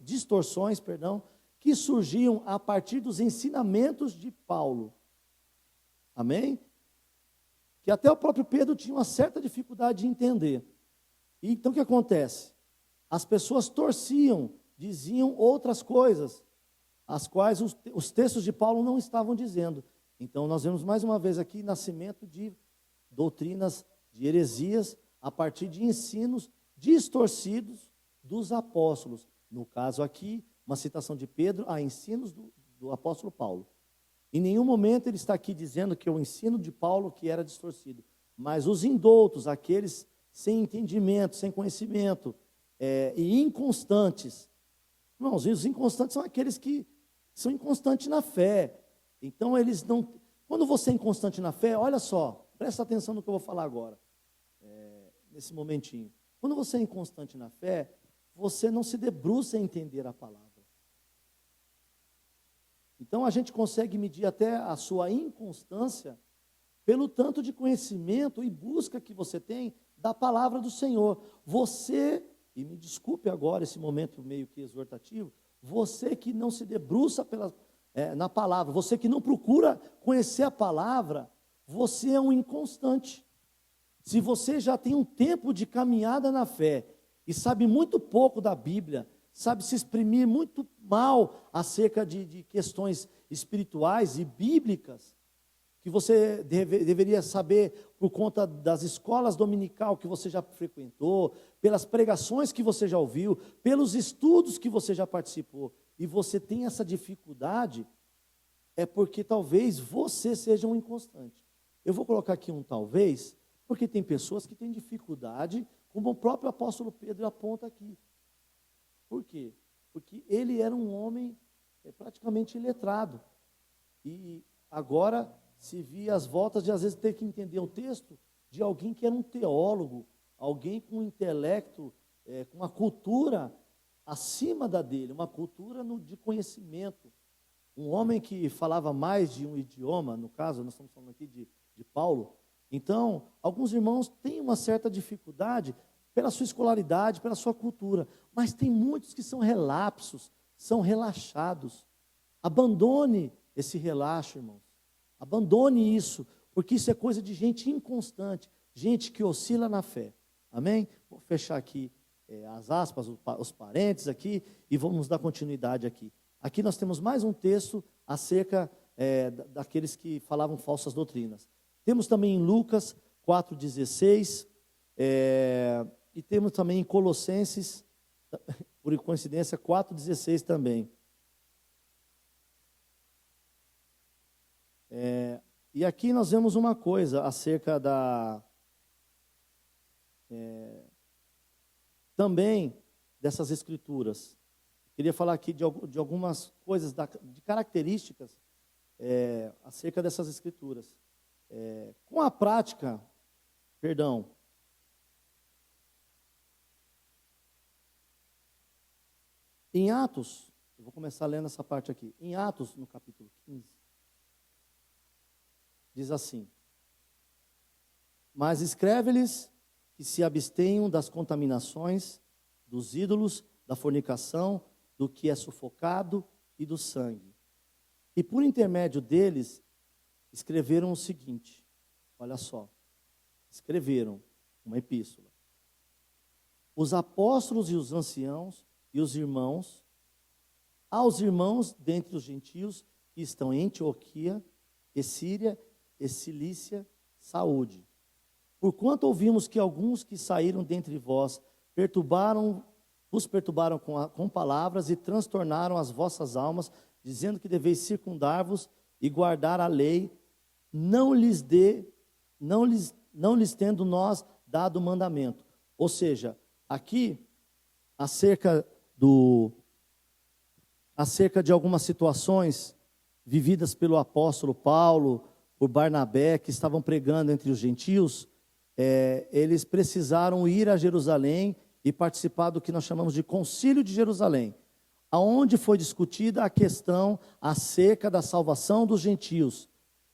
que surgiam a partir dos ensinamentos de Paulo. Amém? Que até o próprio Pedro tinha uma certa dificuldade de entender. E então o que acontece? As pessoas torciam, diziam outras coisas, as quais os textos de Paulo não estavam dizendo. Então nós vemos mais uma vez aqui nascimento de doutrinas, de heresias, a partir de ensinos distorcidos dos apóstolos. No caso aqui, uma citação de Pedro a ensinos do apóstolo Paulo. Em nenhum momento ele está aqui dizendo que o ensino de Paulo que era distorcido, mas os indoutos, aqueles sem entendimento, sem conhecimento, e inconstantes. Irmãos, os inconstantes são aqueles que são inconstantes na fé. Então eles não... Quando você é inconstante na fé, olha só, presta atenção no que eu vou falar agora, nesse momentinho. Quando você é inconstante na fé, você não se debruça a entender a palavra. Então a gente consegue medir até a sua inconstância pelo tanto de conhecimento e busca que você tem da palavra do Senhor. Você, e me desculpe agora esse momento meio que exortativo, você que não se debruça na palavra, você que não procura conhecer a palavra, você é um inconstante. Se você já tem um tempo de caminhada na fé e sabe muito pouco da Bíblia, sabe se exprimir muito mal acerca de questões espirituais e bíblicas, que você deveria saber por conta das escolas dominical que você já frequentou, pelas pregações que você já ouviu, pelos estudos que você já participou, e você tem essa dificuldade, é porque talvez você seja um inconstante. Eu vou colocar aqui um talvez, porque tem pessoas que têm dificuldade, como o próprio apóstolo Pedro aponta aqui. Por quê? Porque ele era um homem praticamente iletrado. E agora se via as voltas de às vezes ter que entender o texto de alguém que era um teólogo, alguém com um intelecto, com uma cultura acima da dele, uma cultura de conhecimento. Um homem que falava mais de um idioma, no caso, nós estamos falando aqui de Paulo. Então, alguns irmãos têm uma certa dificuldade pela sua escolaridade, pela sua cultura, mas tem muitos que são relapsos, são relaxados. Abandone esse relaxo, irmãos. Abandone isso, porque isso é coisa de gente inconstante, gente que oscila na fé. Amém? Vou fechar aqui as aspas, os parênteses aqui, e vamos dar continuidade aqui. Aqui nós temos mais um texto acerca daqueles que falavam falsas doutrinas. Temos também em Lucas 4,16, e temos também em Colossenses, por coincidência, 4,16 também. E aqui nós vemos uma coisa acerca também dessas escrituras. Queria falar aqui de algumas coisas, de características acerca dessas escrituras. Com a prática, Em Atos, eu vou começar lendo essa parte aqui. Em Atos, no capítulo 15, diz assim: mas escreve-lhes que se abstenham das contaminações, dos ídolos, da fornicação, do que é sufocado e do sangue. E por intermédio deles, escreveram o seguinte, olha só, escreveram uma epístola. Os apóstolos e os anciãos e os irmãos, aos irmãos dentre os gentios que estão em Antioquia, e Síria, e Cilícia, saúde. Porquanto ouvimos que alguns que saíram dentre vós vos perturbaram com palavras e transtornaram as vossas almas, dizendo que deveis circundar-vos e guardar a lei, não lhes tendo nós dado mandamento. Ou seja, aqui, acerca de algumas situações vividas pelo apóstolo Paulo, por Barnabé, que estavam pregando entre os gentios, eles precisaram ir a Jerusalém e participar do que nós chamamos de Concílio de Jerusalém, aonde foi discutida a questão acerca da salvação dos gentios,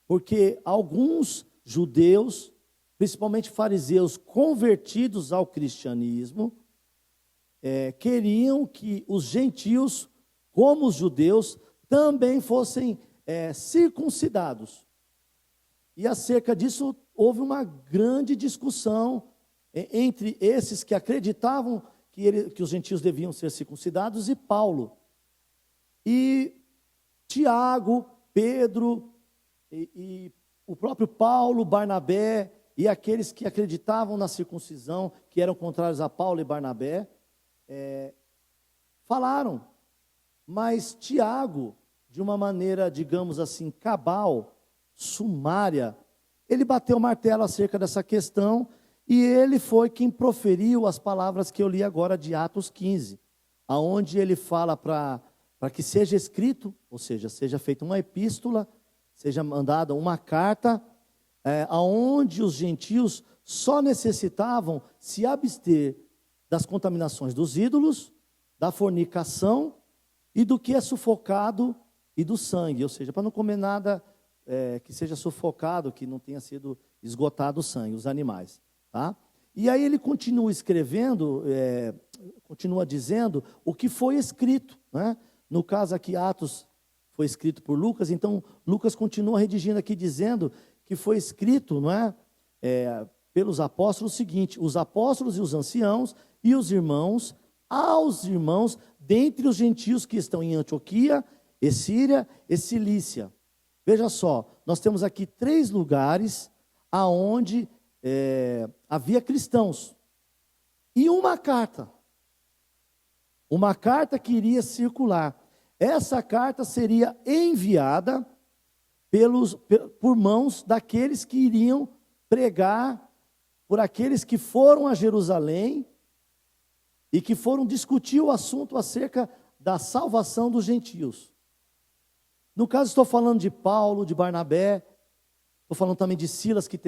porque alguns judeus, principalmente fariseus convertidos ao cristianismo, queriam que os gentios, como os judeus, também fossem circuncidados. E acerca disso houve uma grande discussão entre esses que acreditavam que os gentios deviam ser circuncidados e Paulo. E Tiago, Pedro e o próprio Paulo, Barnabé e aqueles que acreditavam na circuncisão, que eram contrários a Paulo e Barnabé, falaram. Mas Tiago, de uma maneira, digamos assim, cabal, sumária, ele bateu o martelo acerca dessa questão e ele foi quem proferiu as palavras que eu li agora de Atos 15, aonde ele fala para que seja escrito, ou seja, seja feita uma epístola, seja mandada uma carta, aonde os gentios só necessitavam se abster das contaminações dos ídolos, da fornicação e do que é sufocado e do sangue, ou seja, para não comer nada que seja sufocado, que não tenha sido esgotado o sangue, os animais. Tá? E aí ele continua escrevendo, continua dizendo o que foi escrito. Né? No caso aqui, Atos foi escrito por Lucas, então Lucas continua redigindo aqui dizendo que foi escrito, não é? Pelos apóstolos o seguinte: os apóstolos e os anciãos e os irmãos, aos irmãos dentre os gentios que estão em Antioquia, e Síria e Cilícia. Veja só, nós temos aqui 3 lugares aonde havia cristãos. E uma carta que iria circular. Essa carta seria enviada por mãos daqueles que iriam pregar, por aqueles que foram a Jerusalém e que foram discutir o assunto acerca da salvação dos gentios. No caso, estou falando de Paulo, de Barnabé, estou falando também de Silas, que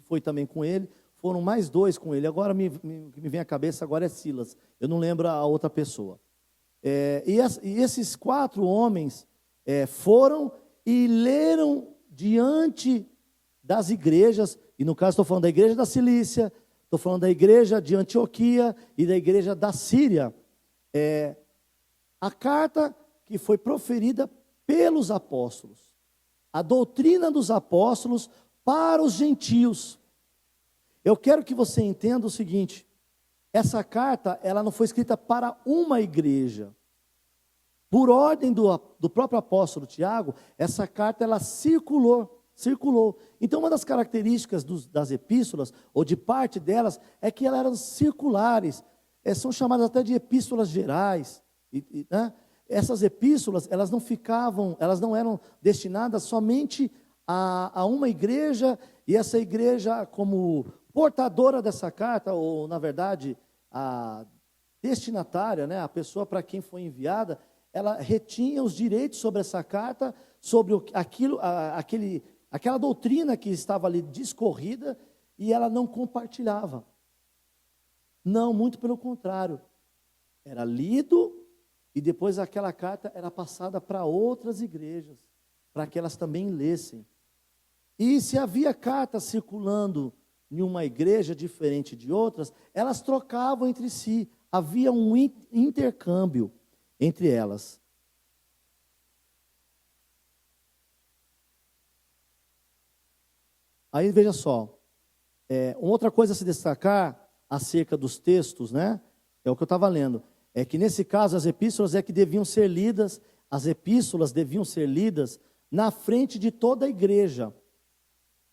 foi também com ele. Foram mais 2 com ele. Agora me vem à cabeça agora é Silas. Eu não lembro a outra pessoa. E esses 4 homens foram e leram diante das igrejas, e no caso estou falando da igreja da Cilícia, estou falando da igreja de Antioquia e da igreja da Síria, a carta que foi proferida pelos apóstolos, a doutrina dos apóstolos para os gentios. Eu quero que você entenda o seguinte: essa carta, ela não foi escrita para uma igreja. Por ordem do próprio apóstolo Tiago, essa carta ela circulou. Então, uma das características das epístolas, ou de parte delas, é que elas eram circulares. São chamadas até de epístolas gerais. Né? Essas epístolas, elas não eram destinadas somente a uma igreja, e essa igreja, como portadora dessa carta, ou na verdade, a destinatária, né, a pessoa para quem foi enviada, ela retinha os direitos sobre essa carta, sobre aquela doutrina que estava ali discorrida, e ela não compartilhava. Não, muito pelo contrário. Era lido E depois aquela carta era passada para outras igrejas, para que elas também lessem. E se havia cartas circulando em uma igreja diferente de outras, elas trocavam entre si. Havia um intercâmbio entre elas. Aí veja só, uma outra coisa a se destacar acerca dos textos, né? É o que eu estava lendo. É que nesse caso as epístolas que deviam ser lidas, as epístolas deviam ser lidas na frente de toda a igreja,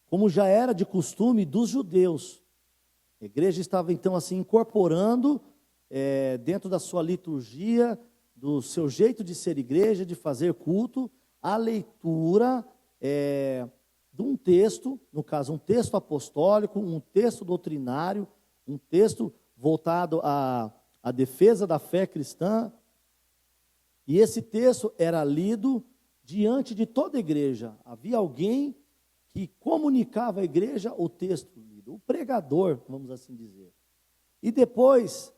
como já era de costume dos judeus. A igreja estava então assim incorporando dentro da sua liturgia, do seu jeito de ser igreja, de fazer culto, a leitura de um texto, no caso um texto apostólico, um texto doutrinário, um texto voltado à defesa da fé cristã. E esse texto era lido diante de toda a igreja. Havia alguém que comunicava à igreja o texto lido, o pregador, vamos assim dizer. E depois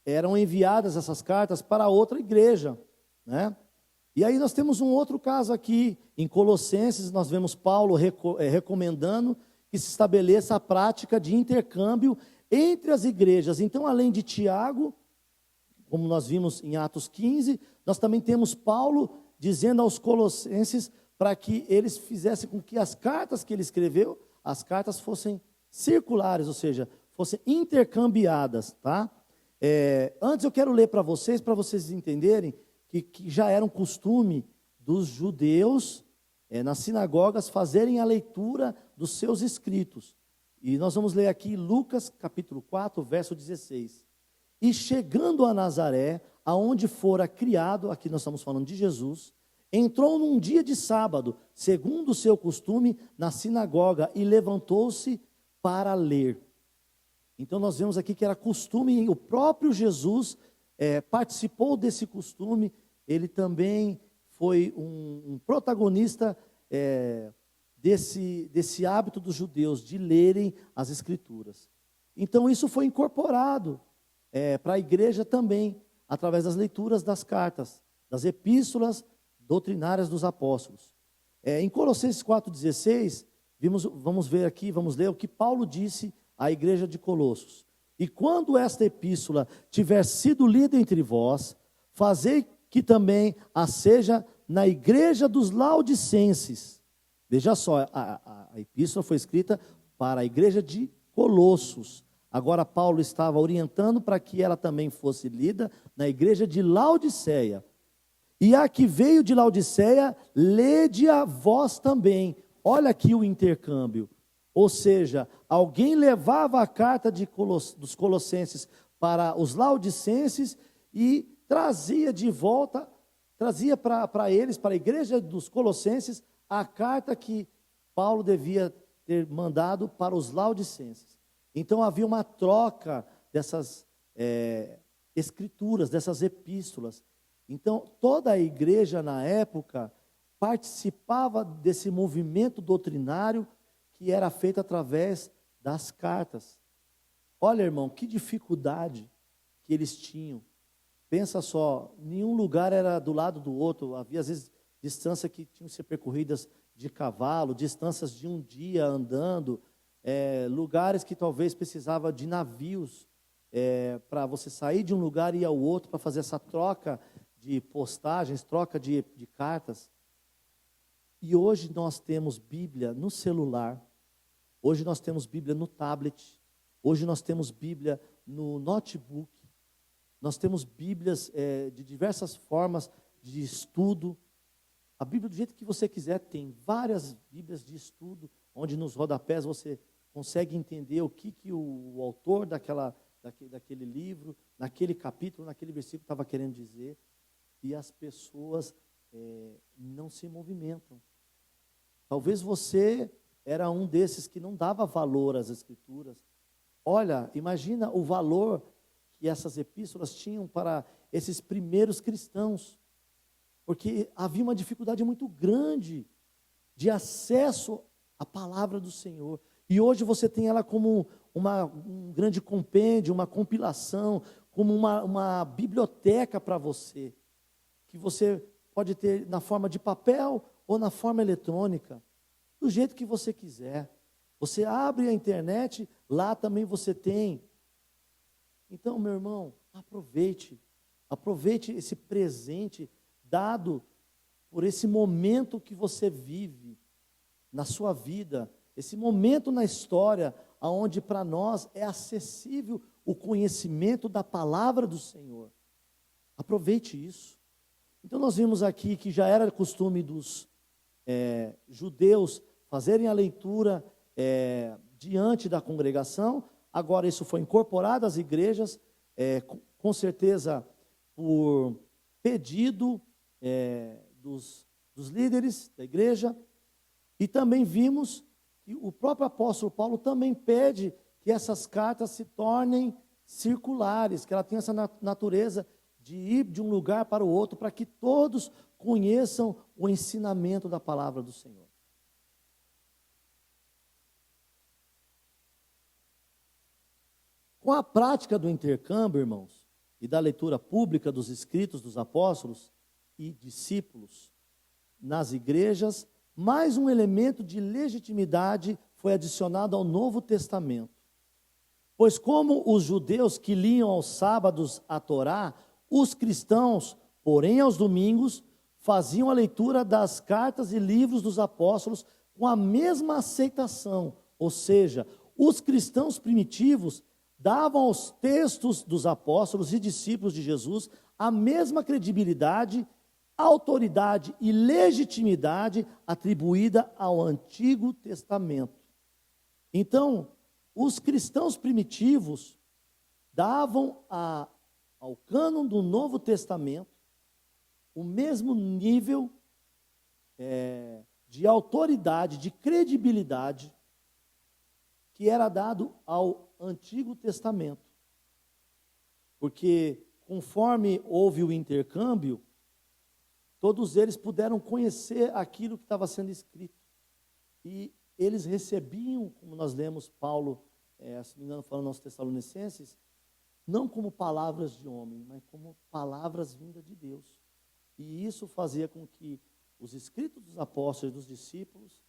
eram enviadas essas cartas para outra igreja, né? E aí nós temos um outro caso aqui, em Colossenses, nós vemos Paulo recomendando que se estabeleça a prática de intercâmbio entre as igrejas. Então, além de Tiago, como nós vimos em Atos 15, nós também temos Paulo dizendo aos colossenses para que eles fizessem com que as cartas que ele escreveu, as cartas fossem circulares, ou seja, fossem intercambiadas, tá? Antes eu quero ler para vocês entenderem que já era um costume dos judeus, nas sinagogas, fazerem a leitura dos seus escritos. E nós vamos ler aqui Lucas capítulo 4, verso 16. E chegando a Nazaré, aonde fora criado, aqui nós estamos falando de Jesus, entrou num dia de sábado, segundo o seu costume, na sinagoga, e levantou-se para ler. Então nós vemos aqui que era costume, o próprio Jesus participou desse costume, ele também foi um protagonista desse hábito dos judeus de lerem as Escrituras. Então isso foi incorporado para a igreja também, através das leituras das cartas, das epístolas doutrinárias dos apóstolos. Em Colossenses 4,16, vamos ver aqui, vamos ler o que Paulo disse à igreja de Colossos. E quando esta epístola tiver sido lida entre vós, fazei que também a seja na igreja dos Laodicenses. Veja só, a epístola foi escrita para a igreja de Colossos. Agora Paulo estava orientando para que ela também fosse lida na igreja de Laodiceia. E a que veio de Laodiceia, lede a vós também. Olha aqui o intercâmbio. Ou seja, alguém levava a carta dos Colossenses para os Laodicenses e trazia de volta, trazia para eles, para a igreja dos Colossenses, a carta que Paulo devia ter mandado para os Laodicenses. Então havia uma troca dessas escrituras, dessas epístolas. Então toda a igreja na época participava desse movimento doutrinário que era feito através das cartas. Olha, irmão, que dificuldade que eles tinham. Pensa só, nenhum lugar era do lado do outro, havia às vezes distâncias que tinham que ser percorridas de cavalo, distâncias de um dia andando, lugares que talvez precisava de navios para você sair de um lugar e ir ao outro, para fazer essa troca de postagens, troca de cartas. E hoje nós temos Bíblia no celular, hoje nós temos Bíblia no tablet, hoje nós temos Bíblia no notebook, nós temos Bíblias de diversas formas de estudo. A Bíblia do jeito que você quiser, tem várias Bíblias de estudo, onde nos rodapés você consegue entender o que o autor daquele livro, naquele capítulo, naquele versículo estava querendo dizer. E as pessoas não se movimentam. Talvez você era um desses que não dava valor às Escrituras. Olha, imagina o valor que essas epístolas tinham para esses primeiros cristãos, porque havia uma dificuldade muito grande de acesso à palavra do Senhor. E hoje você tem ela como um grande compêndio, uma compilação, como uma biblioteca para você, que você pode ter na forma de papel ou na forma eletrônica, do jeito que você quiser. Você abre a internet, lá também você tem. Então, meu irmão, aproveite esse presente dado por esse momento que você vive na sua vida, esse momento na história, onde para nós é acessível o conhecimento da palavra do Senhor. Aproveite isso. Então nós vimos aqui que já era costume dos judeus fazerem a leitura diante da congregação. Agora isso foi incorporado às igrejas, com certeza por pedido dos líderes da igreja. E também vimos que o próprio apóstolo Paulo também pede que essas cartas se tornem circulares, que ela tenha essa natureza de ir de um lugar para o outro, para que todos conheçam o ensinamento da palavra do Senhor. Com a prática do intercâmbio, irmãos, e da leitura pública dos escritos dos apóstolos e discípulos nas igrejas, mais um elemento de legitimidade foi adicionado ao Novo Testamento. Pois como os judeus que liam aos sábados a Torá, os cristãos, porém aos domingos, faziam a leitura das cartas e livros dos apóstolos com a mesma aceitação. Ou seja, os cristãos primitivos davam aos textos dos apóstolos e discípulos de Jesus a mesma credibilidade, autoridade e legitimidade atribuída ao Antigo Testamento. Então, os cristãos primitivos davam ao cânon do Novo Testamento o mesmo nível de autoridade, de credibilidade que era dado ao Antigo Testamento. Porque conforme houve o intercâmbio, todos eles puderam conhecer aquilo que estava sendo escrito. E eles recebiam, como nós lemos Paulo, se não me engano, falando aos Tessalonicenses, não como palavras de homem, mas como palavras vindas de Deus. E isso fazia com que os escritos dos apóstolos e dos discípulos,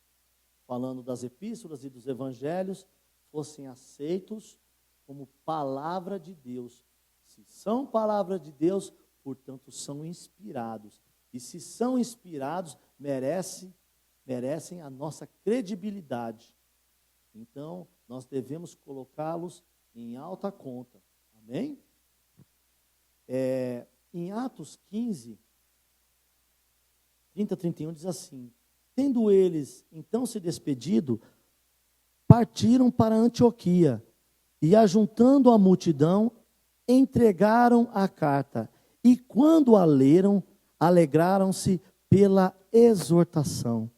falando das epístolas e dos evangelhos, fossem aceitos como palavra de Deus. Se são palavra de Deus, portanto, são inspirados. E se são inspirados, merecem a nossa credibilidade. Então, nós devemos colocá-los em alta conta. Amém? Em Atos 15, 30, 31, diz assim: tendo eles então se despedido, partiram para Antioquia, e ajuntando a multidão, entregaram a carta, e quando a leram, alegraram-se pela exortação.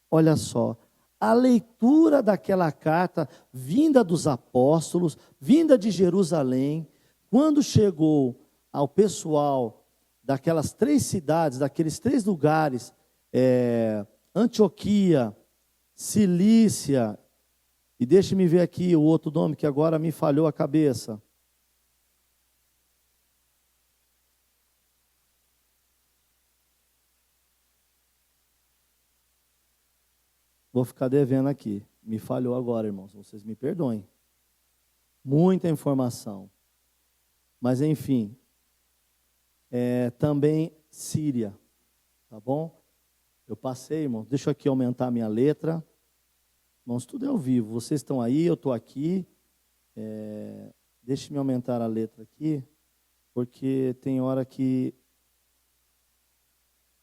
Olha só, a leitura daquela carta, vinda dos apóstolos, vinda de Jerusalém, quando chegou ao pessoal daquelas 3 cidades, daqueles 3 lugares, Antioquia, Cilícia, e deixe-me ver aqui o outro nome que agora me falhou a cabeça. Vou ficar devendo aqui. Me falhou agora, irmãos. Vocês me perdoem. Muita informação. Mas, enfim. Também Síria. Tá bom? Eu passei, irmãos. Deixa eu aqui aumentar a minha letra. Irmãos, tudo é ao vivo. Vocês estão aí, eu estou aqui. Deixe-me aumentar a letra aqui. Porque tem hora que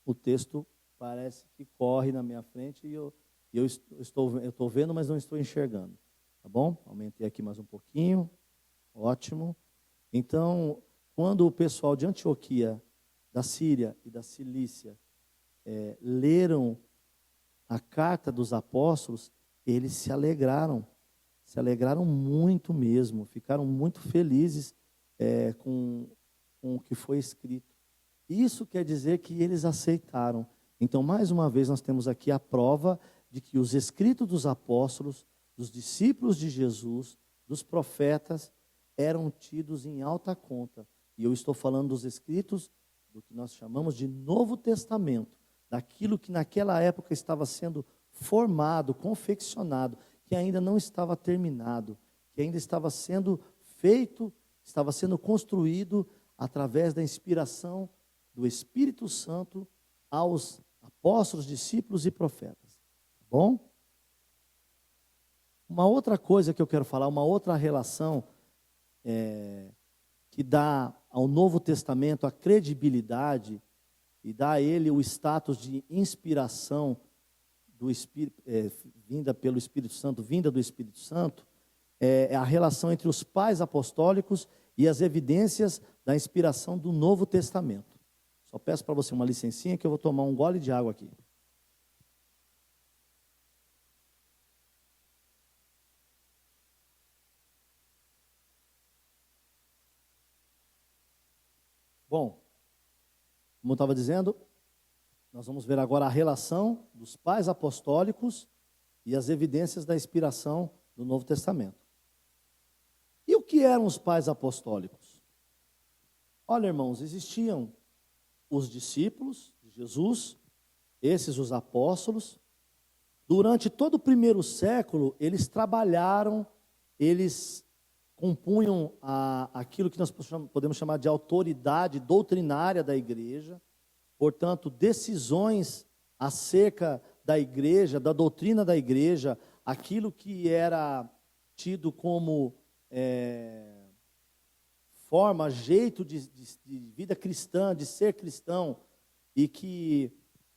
o texto parece que corre na minha frente e eu estou vendo, mas não estou enxergando. Tá bom? Aumentei aqui mais um pouquinho. Ótimo. Então, quando o pessoal de Antioquia, da Síria e da Cilícia leram a carta dos apóstolos, eles se alegraram muito mesmo, ficaram muito felizes com o que foi escrito. Isso quer dizer que eles aceitaram. Então, mais uma vez, nós temos aqui a prova de que os escritos dos apóstolos, dos discípulos de Jesus, dos profetas, eram tidos em alta conta. E eu estou falando dos escritos do que nós chamamos de Novo Testamento, daquilo que naquela época estava sendo formado, confeccionado, que ainda não estava terminado, que ainda estava sendo feito, estava sendo construído através da inspiração do Espírito Santo aos apóstolos, discípulos e profetas. Tá bom? Uma outra coisa que eu quero falar, uma outra relação que dá ao Novo Testamento a credibilidade e dá a ele o status de inspiração do Espírito, vinda pelo Espírito Santo, vinda do Espírito Santo, é a relação entre os pais apostólicos e as evidências da inspiração do Novo Testamento. Só peço para você uma licencinha que eu vou tomar um gole de água aqui. Bom, como eu estava dizendo, nós vamos ver agora a relação dos pais apostólicos e as evidências da inspiração do Novo Testamento. E o que eram os pais apostólicos? Olha, irmãos, existiam os discípulos de Jesus, esses os apóstolos. Durante todo o primeiro século, eles trabalharam, eles compunham aquilo que nós podemos chamar de autoridade doutrinária da igreja. Portanto, decisões acerca da igreja, da doutrina da igreja, aquilo que era tido como forma, jeito de vida cristã, de ser cristão, e que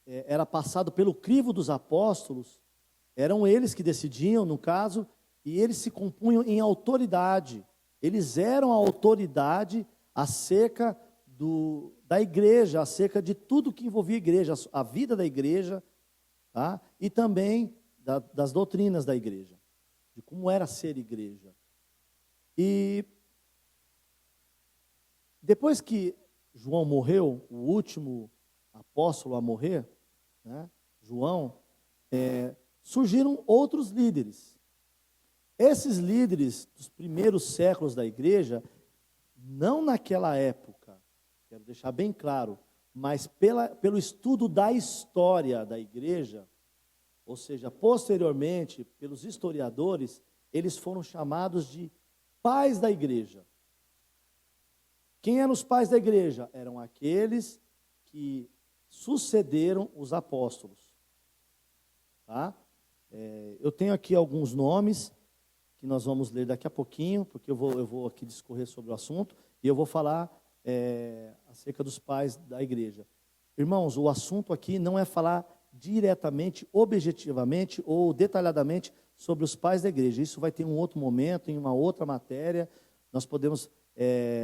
era passado pelo crivo dos apóstolos, eram eles que decidiam, no caso, e eles se compunham em autoridade. Eles eram a autoridade acerca da igreja, acerca de tudo que envolvia a igreja, a vida da igreja, tá? E também das doutrinas da igreja, de como era ser igreja. E depois que João morreu, o último apóstolo a morrer, né, João, surgiram outros líderes. Esses líderes dos primeiros séculos da igreja, não naquela época, quero deixar bem claro, mas pelo estudo da história da igreja, ou seja, posteriormente, pelos historiadores, eles foram chamados de pais da igreja. Quem eram os pais da igreja? Eram aqueles que sucederam os apóstolos. Tá? Eu tenho aqui alguns nomes que nós vamos ler daqui a pouquinho, porque eu vou aqui discorrer sobre o assunto, e eu vou falar acerca dos pais da igreja. Irmãos, o assunto aqui não é falar diretamente, objetivamente ou detalhadamente sobre os pais da igreja. Isso vai ter um outro momento, em uma outra matéria. Nós podemos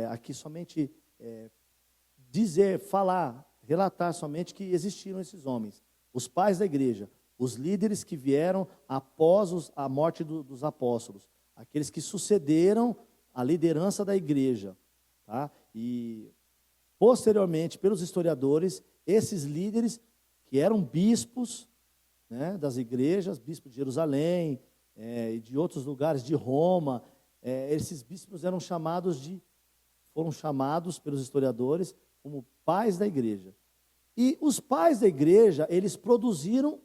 aqui somente relatar somente que existiram esses homens, os pais da igreja, os líderes que vieram após a morte dos apóstolos, aqueles que sucederam a liderança da igreja, tá? E posteriormente, pelos historiadores, esses líderes que eram bispos, né, das igrejas, bispo de Jerusalém, e de outros lugares, de Roma, esses bispos foram chamados pelos historiadores como pais da igreja. E os pais da igreja, eles produziram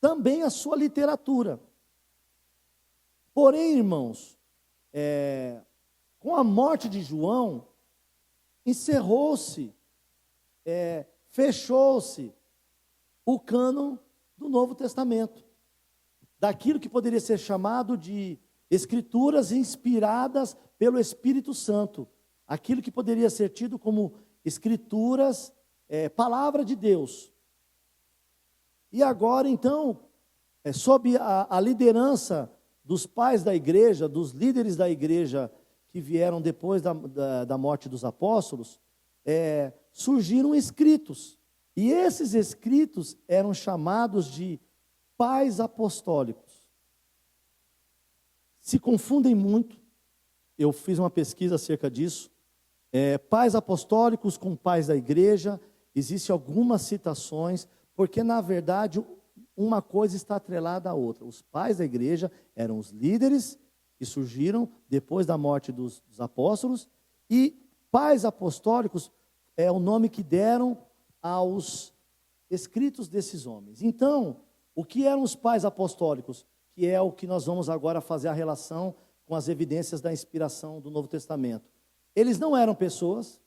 também a sua literatura. Porém, irmãos, com a morte de João, encerrou-se, fechou-se o cânon do Novo Testamento, daquilo que poderia ser chamado de escrituras inspiradas pelo Espírito Santo, aquilo que poderia ser tido como escrituras, palavra de Deus. E agora, então, sob a liderança dos pais da igreja, dos líderes da igreja que vieram depois da morte dos apóstolos, surgiram escritos. E esses escritos eram chamados de pais apostólicos. Se confundem muito, eu fiz uma pesquisa acerca disso. Pais apostólicos com pais da igreja, existem algumas citações, porque na verdade uma coisa está atrelada à outra. Os pais da igreja eram os líderes que surgiram depois da morte dos apóstolos, e pais apostólicos é o nome que deram aos escritos desses homens. Então, o que eram os pais apostólicos? Que é o que nós vamos agora fazer a relação com as evidências da inspiração do Novo Testamento. Eles não eram pessoas,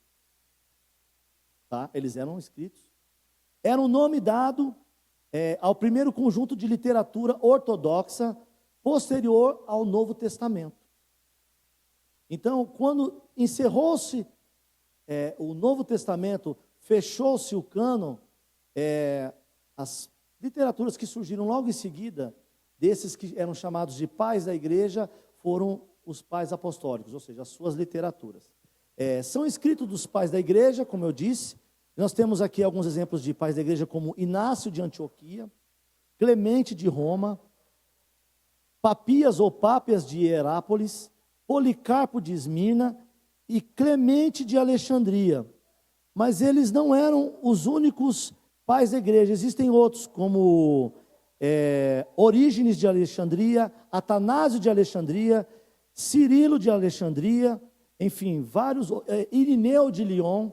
tá? Eles eram escritos. Era um nome dado ao primeiro conjunto de literatura ortodoxa posterior ao Novo Testamento. Então, quando encerrou-se o Novo Testamento, fechou-se o cânon, as literaturas que surgiram logo em seguida, desses que eram chamados de pais da igreja, foram os pais apostólicos, ou seja, as suas literaturas. São escritos dos pais da igreja, como eu disse. Nós temos aqui alguns exemplos de pais da igreja, como Inácio de Antioquia, Clemente de Roma, Papias ou Pápias de Hierápolis, Policarpo de Esmirna e Clemente de Alexandria. Mas eles não eram os únicos pais da igreja. Existem outros, como Orígenes de Alexandria, Atanásio de Alexandria, Cirilo de Alexandria, enfim, vários, Irineu de Lyon.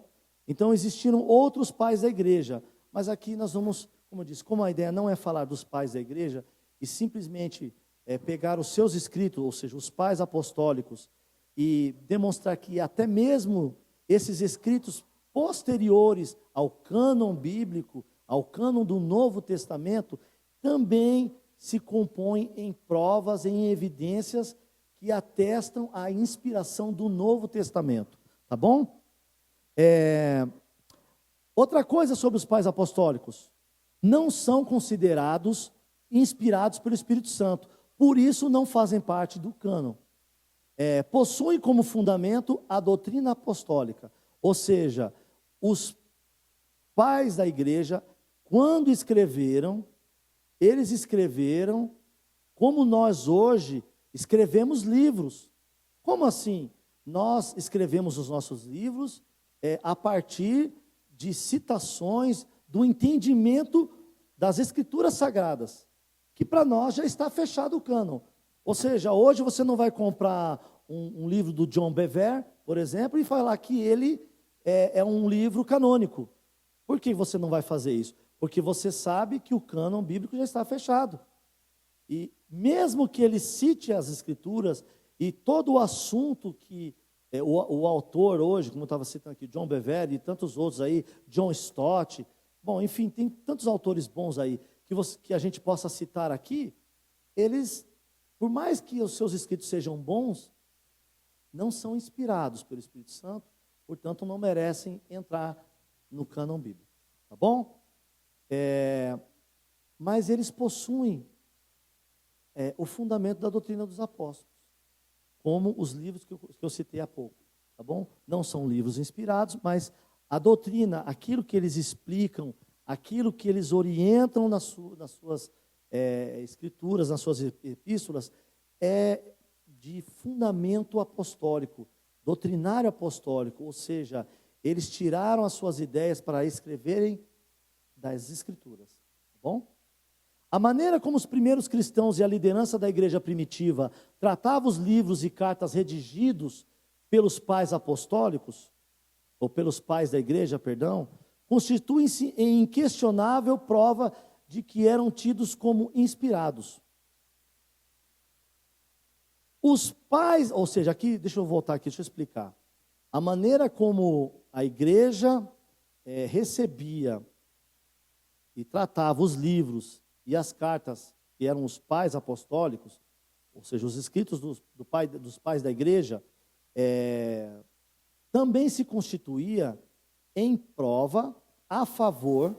Então existiram outros pais da igreja, mas aqui nós vamos, como eu disse, como a ideia não é falar dos pais da igreja, e simplesmente pegar os seus escritos, ou seja, os pais apostólicos, e demonstrar que até mesmo esses escritos posteriores ao cânon bíblico, ao cânon do Novo Testamento, também se compõem em provas, em evidências que atestam a inspiração do Novo Testamento, tá bom? Outra coisa sobre os pais apostólicos: não são considerados inspirados pelo Espírito Santo, por isso não fazem parte do cânon. Possuem como fundamento a doutrina apostólica, ou seja, os pais da igreja, quando escreveram, eles escreveram como nós hoje escrevemos livros. Como assim? Nós escrevemos os nossos livros a partir de citações do entendimento das Escrituras Sagradas, que para nós já está fechado o cânon. Ou seja, hoje você não vai comprar um livro do John Bevere, por exemplo, e falar que ele é um livro canônico. Por que você não vai fazer isso? Porque você sabe que o cânon bíblico já está fechado. E mesmo que ele cite as Escrituras e todo o assunto que o autor hoje, como eu estava citando aqui, John Bevere e tantos outros aí, John Stott, bom, enfim, tem tantos autores bons aí, que a gente possa citar aqui, eles, por mais que os seus escritos sejam bons, não são inspirados pelo Espírito Santo, portanto não merecem entrar no cânon bíblico, tá bom? Mas eles possuem o fundamento da doutrina dos apóstolos, como os livros que eu citei há pouco, tá bom? Não são livros inspirados, mas a doutrina, aquilo que eles explicam, aquilo que eles orientam nas suas escrituras, nas suas epístolas, é de fundamento apostólico, doutrinário apostólico, ou seja, eles tiraram as suas ideias para escreverem das escrituras, tá bom? A maneira como os primeiros cristãos e a liderança da igreja primitiva tratavam os livros e cartas redigidos pelos pais apostólicos, ou pelos pais da igreja, perdão, constituem-se em inquestionável prova de que eram tidos como inspirados. Os pais, ou seja, aqui, deixa eu voltar aqui, deixa eu explicar. A maneira como a igreja recebia e tratava os livros e as cartas, que eram os pais apostólicos, ou seja, os escritos dos pais da igreja, também se constituía em prova a favor,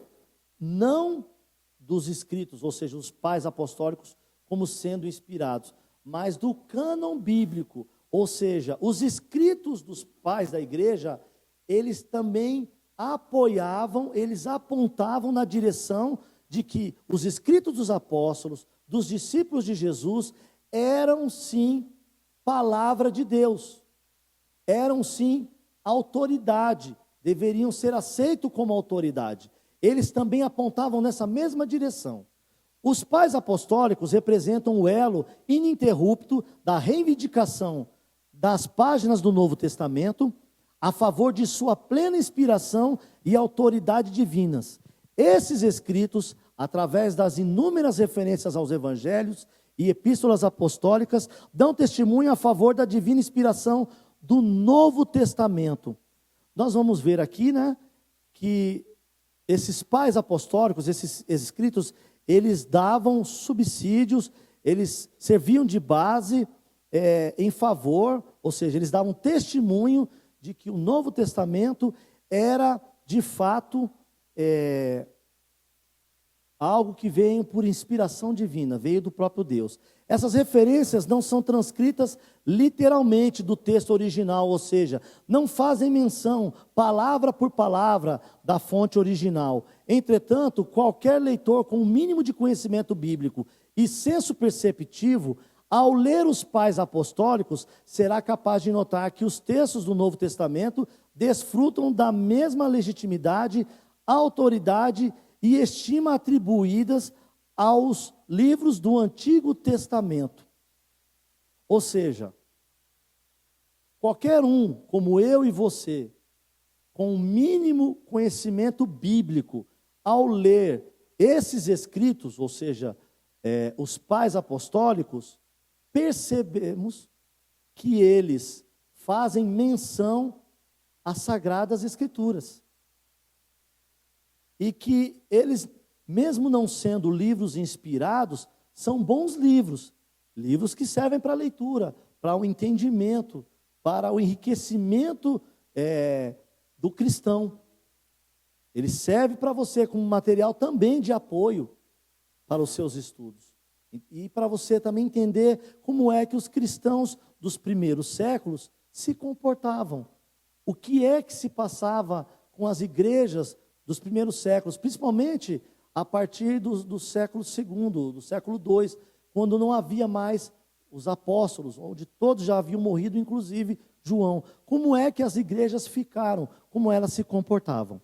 não dos escritos, ou seja, os pais apostólicos como sendo inspirados, mas do cânon bíblico, ou seja, os escritos dos pais da igreja, eles também apoiavam, eles apontavam na direção de que os escritos dos apóstolos, dos discípulos de Jesus, eram sim palavra de Deus, eram sim autoridade, deveriam ser aceitos como autoridade. Eles também apontavam nessa mesma direção. Os pais apostólicos representam o elo ininterrupto da reivindicação das páginas do Novo Testamento a favor de sua plena inspiração e autoridade divinas. Esses escritos, através das inúmeras referências aos evangelhos e epístolas apostólicas, dão testemunho a favor da divina inspiração do Novo Testamento. Nós vamos ver aqui, que esses pais apostólicos, esses escritos, eles davam subsídios, eles serviam de base em favor, ou seja, eles davam testemunho de que o Novo Testamento era, de fato, algo que veio por inspiração divina, veio do próprio Deus. Essas referências não são transcritas literalmente do texto original, ou seja, não fazem menção, palavra por palavra, da fonte original. Entretanto, qualquer leitor com o mínimo de conhecimento bíblico e senso perceptivo, ao ler os pais apostólicos, será capaz de notar que os textos do Novo Testamento desfrutam da mesma legitimidade, autoridade e estima atribuídas aos livros do Antigo Testamento. Ou seja, qualquer um, como eu e você, com o mínimo conhecimento bíblico, ao ler esses escritos, ou seja, os pais apostólicos, percebemos que eles fazem menção às Sagradas Escrituras. E que eles, mesmo não sendo livros inspirados, são bons livros. Livros que servem para a leitura, para o entendimento, para o enriquecimento do cristão. Ele serve para você como material também de apoio para os seus estudos. E para você também entender como é que os cristãos dos primeiros séculos se comportavam. O que é que se passava com as igrejas dos primeiros séculos, principalmente a partir do século II, do século II, quando não havia mais os apóstolos, onde todos já haviam morrido, inclusive João. Como é que as igrejas ficaram, como elas se comportavam.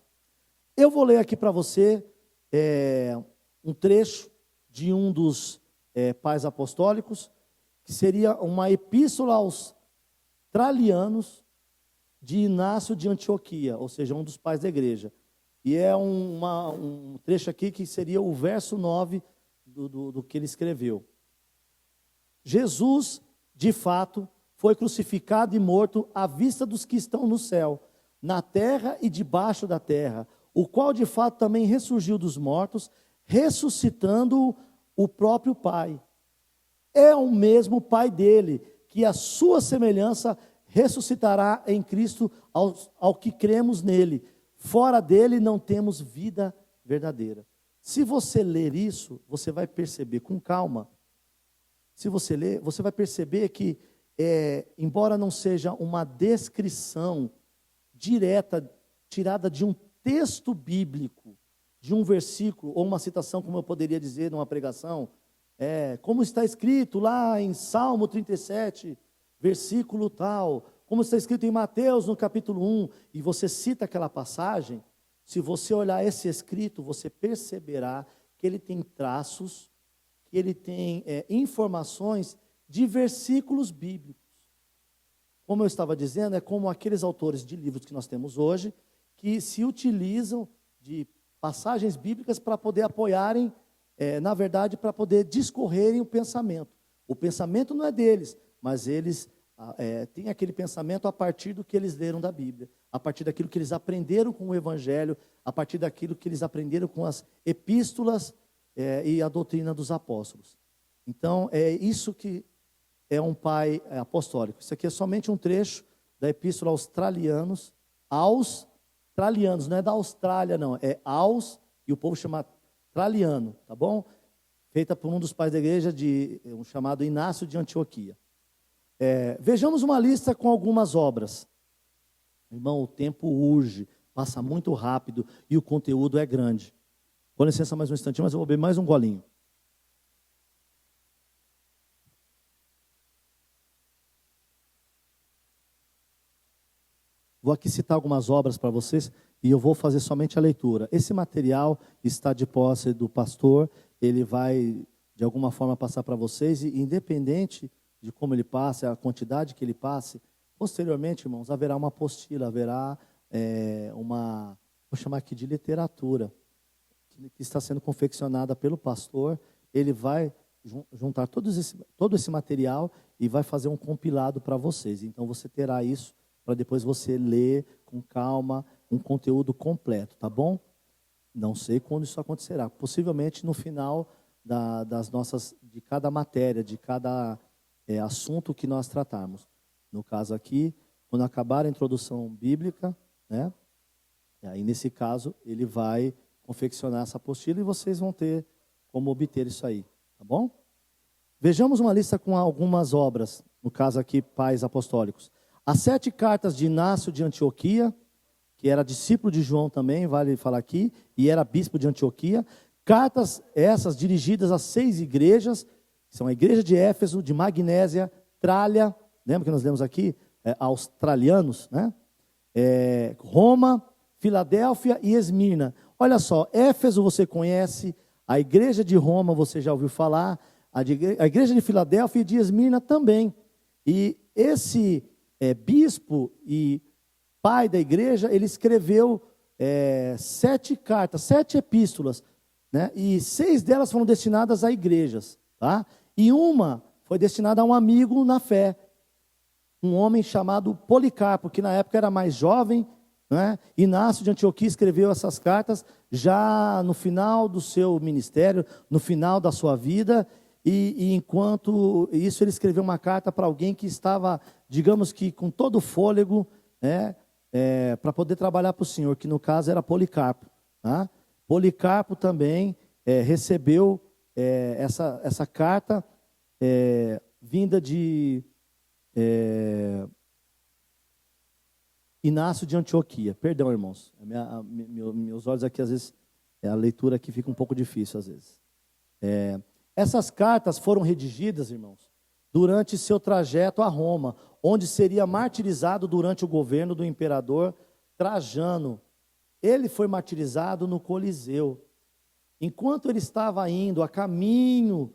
Eu vou ler aqui para você um trecho de um dos pais apostólicos, que seria uma epístola aos tralianos de Inácio de Antioquia, ou seja, um dos pais da igreja. E é um trecho aqui que seria o verso 9 do que ele escreveu. Jesus, de fato, foi crucificado e morto à vista dos que estão no céu, na terra e debaixo da terra, o qual de fato também ressurgiu dos mortos, ressuscitando o próprio Pai. É o mesmo Pai dele, que a sua semelhança ressuscitará em Cristo ao que cremos nele. Fora dele não temos vida verdadeira. Se você ler isso, você vai perceber com calma. Se você ler, você vai perceber que, embora não seja uma descrição direta, tirada de um texto bíblico, de um versículo, ou uma citação, como eu poderia dizer numa pregação, como está escrito lá em Salmo 37, versículo tal, como está escrito em Mateus no capítulo 1, e você cita aquela passagem, se você olhar esse escrito, você perceberá que ele tem traços, que ele tem informações de versículos bíblicos. Como eu estava dizendo, é como aqueles autores de livros que nós temos hoje, que se utilizam de passagens bíblicas para poder apoiarem, na verdade, para poder discorrerem o pensamento. O pensamento não é deles, mas eles têm aquele pensamento a partir do que eles leram da Bíblia, a partir daquilo que eles aprenderam com o Evangelho, a partir daquilo que eles aprenderam com as epístolas e a doutrina dos apóstolos. Então, é isso que é um pai apostólico. Isso aqui é somente um trecho da epístola aos tralianos, não é da Austrália não, é aos, e o povo chama traliano, tá bom? Feita por um dos pais da igreja, um chamado Inácio de Antioquia. Vejamos uma lista com algumas obras. Irmão, o tempo urge, passa muito rápido e o conteúdo é grande. Com licença mais um instantinho, mas eu vou beber mais um golinho. Vou aqui citar algumas obras para vocês e eu vou fazer somente a leitura. Esse material está de posse do pastor, ele vai de alguma forma passar para vocês, e independente de como ele passe, a quantidade que ele passe, posteriormente, irmãos, haverá uma apostila, haverá vou chamar aqui de literatura, que está sendo confeccionada pelo pastor. Ele vai juntar todo esse material e vai fazer um compilado para vocês. Então você terá isso para depois você ler com calma, um conteúdo completo, tá bom? Não sei quando isso acontecerá, possivelmente no final de cada matéria, de cada assunto que nós tratarmos. No caso aqui, quando acabar a introdução bíblica, né? Aí nesse caso ele vai confeccionar essa apostila e vocês vão ter como obter isso aí, tá bom? Vejamos uma lista com algumas obras, no caso aqui, pais apostólicos. As 7 cartas de Inácio de Antioquia, que era discípulo de João também, vale falar aqui, e era bispo de Antioquia. Cartas essas dirigidas a 6 igrejas, que são a igreja de Éfeso, de Magnésia, Trália, lembra que nós lemos aqui? Australianos, né? Roma, Filadélfia e Esmirna. Olha só, Éfeso você conhece, a igreja de Roma você já ouviu falar, a igreja de Filadélfia e de Esmirna também. E esse bispo e pai da igreja, ele escreveu 7 cartas, 7 epístolas, né? E 6 delas foram destinadas a igrejas, tá? E uma foi destinada a um amigo na fé, um homem chamado Policarpo, que na época era mais jovem, né? Inácio de Antioquia escreveu essas cartas já no final do seu ministério, no final da sua vida, e enquanto isso ele escreveu uma carta para alguém que estava, digamos que com todo o fôlego, né? Para poder trabalhar para o Senhor, que no caso era Policarpo, tá? Policarpo também recebeu essa carta vinda de Inácio de Antioquia. Perdão, irmãos, meus olhos aqui às vezes, a leitura aqui fica um pouco difícil às vezes. Essas cartas foram redigidas, irmãos, durante seu trajeto a Roma, onde seria martirizado durante o governo do imperador Trajano. Ele foi martirizado no Coliseu. Enquanto ele estava indo a caminho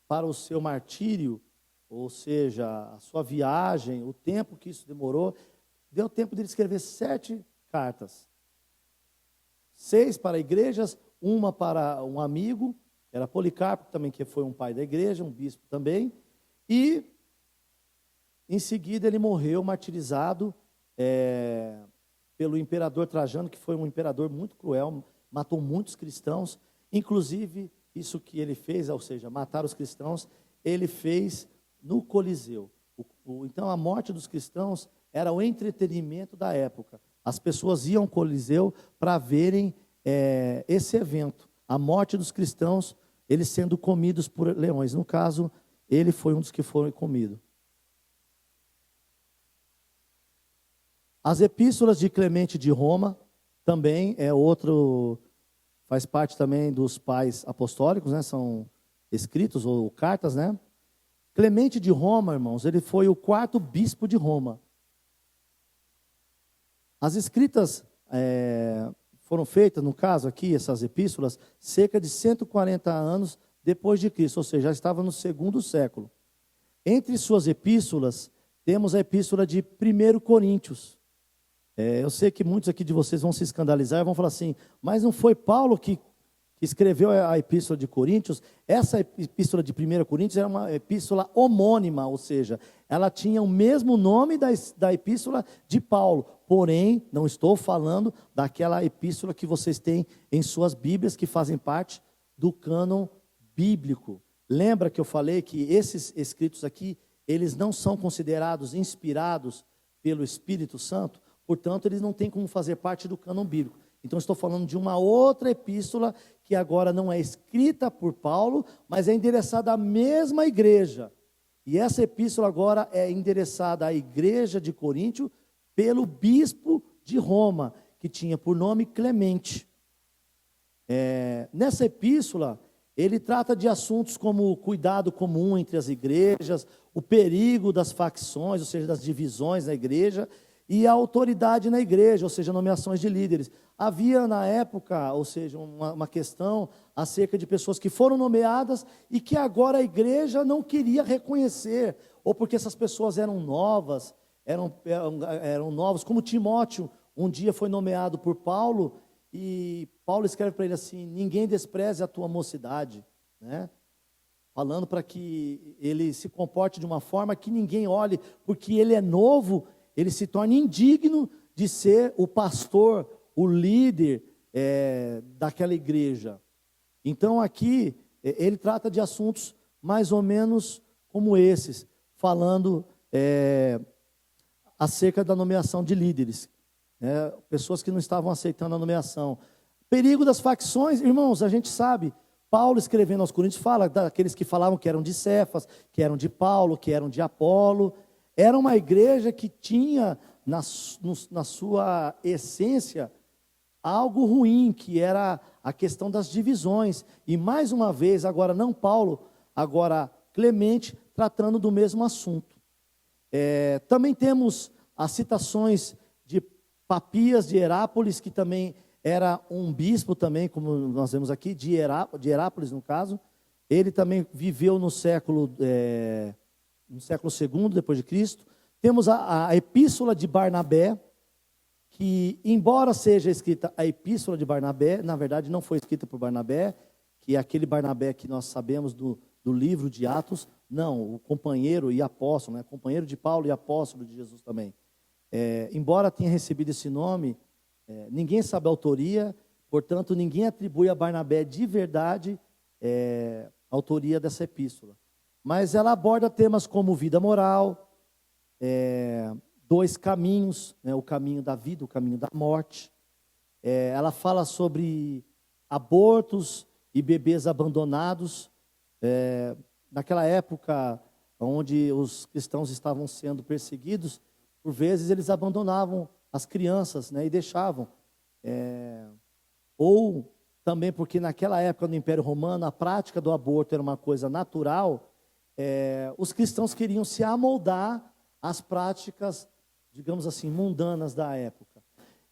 para o seu martírio, ou seja, a sua viagem, o tempo que isso demorou, deu tempo de ele escrever 7 cartas. 6 para igrejas, uma para um amigo, era Policarpo também, que foi um pai da igreja, um bispo também, e em seguida ele morreu martirizado pelo imperador Trajano, que foi um imperador muito cruel, matou muitos cristãos, inclusive isso que ele fez, ou seja, matar os cristãos, ele fez no Coliseu. Então a morte dos cristãos era o entretenimento da época. As pessoas iam ao Coliseu para verem esse evento, a morte dos cristãos, eles sendo comidos por leões. No caso, ele foi um dos que foram comidos. As epístolas de Clemente de Roma também faz parte também dos pais apostólicos, né? São escritos ou cartas, né? Clemente de Roma, irmãos, ele foi o 4º bispo de Roma. As escritas foram feitas, no caso aqui, essas epístolas, cerca de 140 anos depois de Cristo, ou seja, já estava no 2º século. Entre suas epístolas, temos a epístola de 1 Coríntios. Eu sei que muitos aqui de vocês vão se escandalizar e vão falar assim, mas não foi Paulo que escreveu a epístola de Coríntios? Essa epístola de 1 Coríntios era uma epístola homônima, ou seja, ela tinha o mesmo nome da epístola de Paulo, porém, não estou falando daquela epístola que vocês têm em suas Bíblias, que fazem parte do cânon bíblico. Lembra que eu falei que esses escritos aqui, eles não são considerados inspirados pelo Espírito Santo? Portanto, eles não têm como fazer parte do cânon bíblico. Então, estou falando de uma outra epístola que agora não é escrita por Paulo, mas é endereçada à mesma igreja. E essa epístola agora é endereçada à igreja de Coríntio pelo bispo de Roma, que tinha por nome Clemente. Nessa epístola, ele trata de assuntos como o cuidado comum entre as igrejas, o perigo das facções, ou seja, das divisões na igreja. e a autoridade na igreja, ou seja, nomeações de líderes. Havia na época, ou seja, uma questão acerca de pessoas que foram nomeadas e que agora a igreja não queria reconhecer, ou porque essas pessoas eram novas, eram novos, como Timóteo, um dia foi nomeado por Paulo, e Paulo escreve para ele assim: ninguém despreze a tua mocidade, né? Falando para que ele se comporte de uma forma que ninguém olhe, porque ele é novo, ele se torna indigno de ser o pastor, o líder daquela igreja. Então aqui, ele trata de assuntos mais ou menos como esses, falando acerca da nomeação de líderes, pessoas que não estavam aceitando a nomeação. Perigo das facções, irmãos, a gente sabe, Paulo escrevendo aos Coríntios fala daqueles que falavam que eram de Cefas, que eram de Paulo, que eram de Apolo. Era uma igreja que tinha na sua essência algo ruim, que era a questão das divisões. E mais uma vez, agora não Paulo, agora Clemente, tratando do mesmo assunto. Também temos as citações de Papias de Herápolis, que também era um bispo também, como nós vemos aqui, de Herápolis no caso. Ele também viveu no século II depois de Cristo. Temos a epístola de Barnabé, que embora seja escrita a epístola de Barnabé, na verdade não foi escrita por Barnabé, que é aquele Barnabé que nós sabemos do livro de Atos, não, o companheiro e apóstolo, né? Companheiro de Paulo e apóstolo de Jesus também. Embora tenha recebido esse nome, ninguém sabe a autoria, portanto ninguém atribui a Barnabé de verdade a autoria dessa epístola. Mas ela aborda temas como vida moral, dois caminhos, né, o caminho da vida, o caminho da morte. Ela fala sobre abortos e bebês abandonados. Naquela época, onde os cristãos estavam sendo perseguidos, por vezes eles abandonavam as crianças, né, e deixavam. Ou também porque naquela época no Império Romano, a prática do aborto era uma coisa natural, os cristãos queriam se amoldar às práticas, digamos assim, mundanas da época.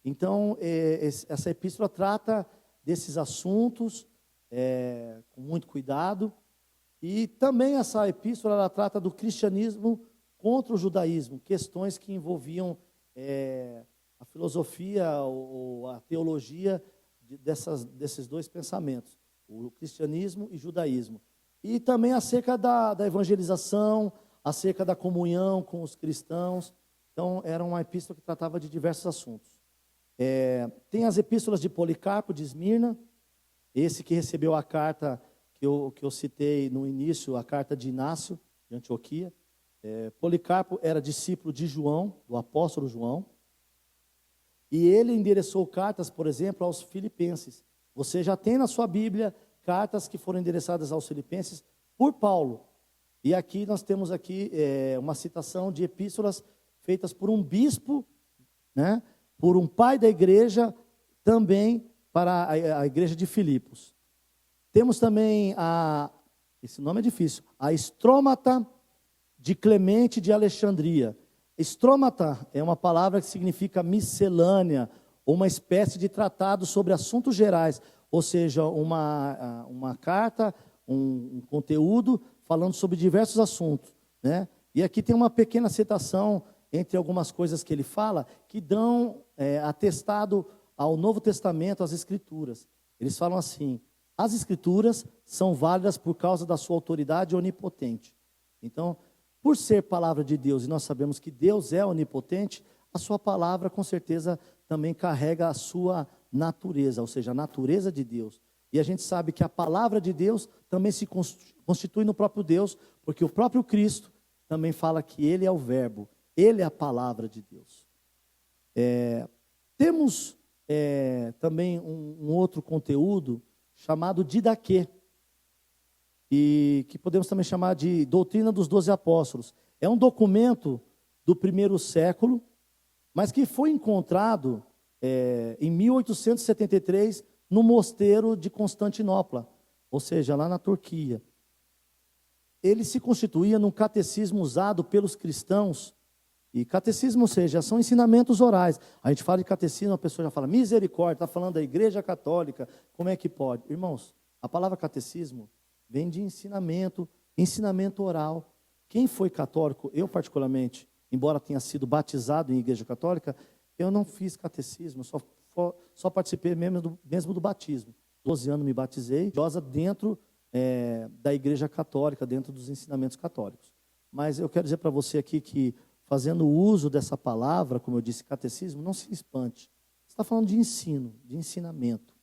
Então, essa epístola trata desses assuntos com muito cuidado. E também essa epístola ela trata do cristianismo contra o judaísmo, questões que envolviam a filosofia ou a teologia desses dois pensamentos, o cristianismo e o judaísmo. E também acerca da evangelização, acerca da comunhão com os cristãos. Então, era uma epístola que tratava de diversos assuntos. Tem as epístolas de Policarpo, de Esmirna, esse que recebeu a carta que eu citei no início, a carta de Inácio, de Antioquia. Policarpo era discípulo de João, do apóstolo João, e ele endereçou cartas, por exemplo, aos filipenses. Você já tem na sua Bíblia cartas que foram endereçadas aos filipenses por Paulo. E aqui nós temos uma citação de epístolas feitas por um bispo, né, por um pai da igreja, também para a igreja de Filipos. Temos também esse nome é difícil, a Estrômata de Clemente de Alexandria. Estrômata é uma palavra que significa miscelânea, ou uma espécie de tratado sobre assuntos gerais, ou seja, uma carta, um conteúdo falando sobre diversos assuntos, né? E aqui tem uma pequena citação entre algumas coisas que ele fala, que dão atestado ao Novo Testamento, às Escrituras. Eles falam assim: as Escrituras são válidas por causa da sua autoridade onipotente. Então, por ser palavra de Deus, e nós sabemos que Deus é onipotente, a sua palavra com certeza também carrega a sua natureza, ou seja, a natureza de Deus. E a gente sabe que a palavra de Deus também se constitui no próprio Deus, porque o próprio Cristo também fala que Ele é o verbo, Ele é a palavra de Deus. Temos também um outro conteúdo chamado Didaquê, e que podemos também chamar de Doutrina dos 12 Apóstolos. É um documento do primeiro século, mas que foi encontrado em 1873 no mosteiro de Constantinopla, ou seja, lá na Turquia. Ele se constituía num catecismo usado pelos cristãos E catecismo, ou seja, são ensinamentos orais. A gente fala de catecismo, a pessoa já fala, misericórdia, está falando da Igreja Católica, como é que pode? Irmãos, a palavra catecismo vem de ensinamento, ensinamento oral. Quem foi católico, eu particularmente, embora tenha sido batizado em Igreja Católica, eu não fiz catecismo, só participei mesmo do batismo. 12 anos me batizei, dentro da Igreja Católica, dentro dos ensinamentos católicos. Mas eu quero dizer para você aqui que, fazendo uso dessa palavra, como eu disse, catecismo, não se espante. Você está falando de ensino, de ensinamento.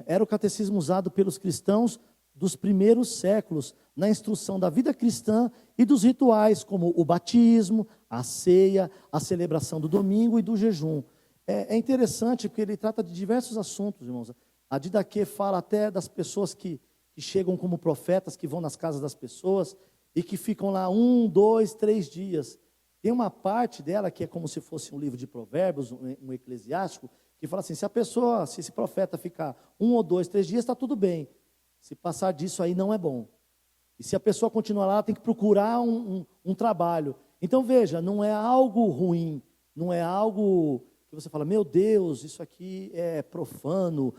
Era o catecismo usado pelos cristãos dos primeiros séculos, na instrução da vida cristã e dos rituais, como o batismo, a ceia, a celebração do domingo e do jejum. É interessante porque ele trata de diversos assuntos, irmãos. A Didaquê fala até das pessoas que chegam como profetas, que vão nas casas das pessoas e que ficam lá 1, 2, 3 dias. Tem uma parte dela que é como se fosse um livro de provérbios, um eclesiástico, que fala assim, se esse profeta ficar 1 ou 2, 3 dias, está tudo bem. Se passar disso aí não é bom. E se a pessoa continuar lá, tem que procurar um trabalho. Então veja, não é algo ruim, não é algo que você fala, meu Deus, isso aqui é profano,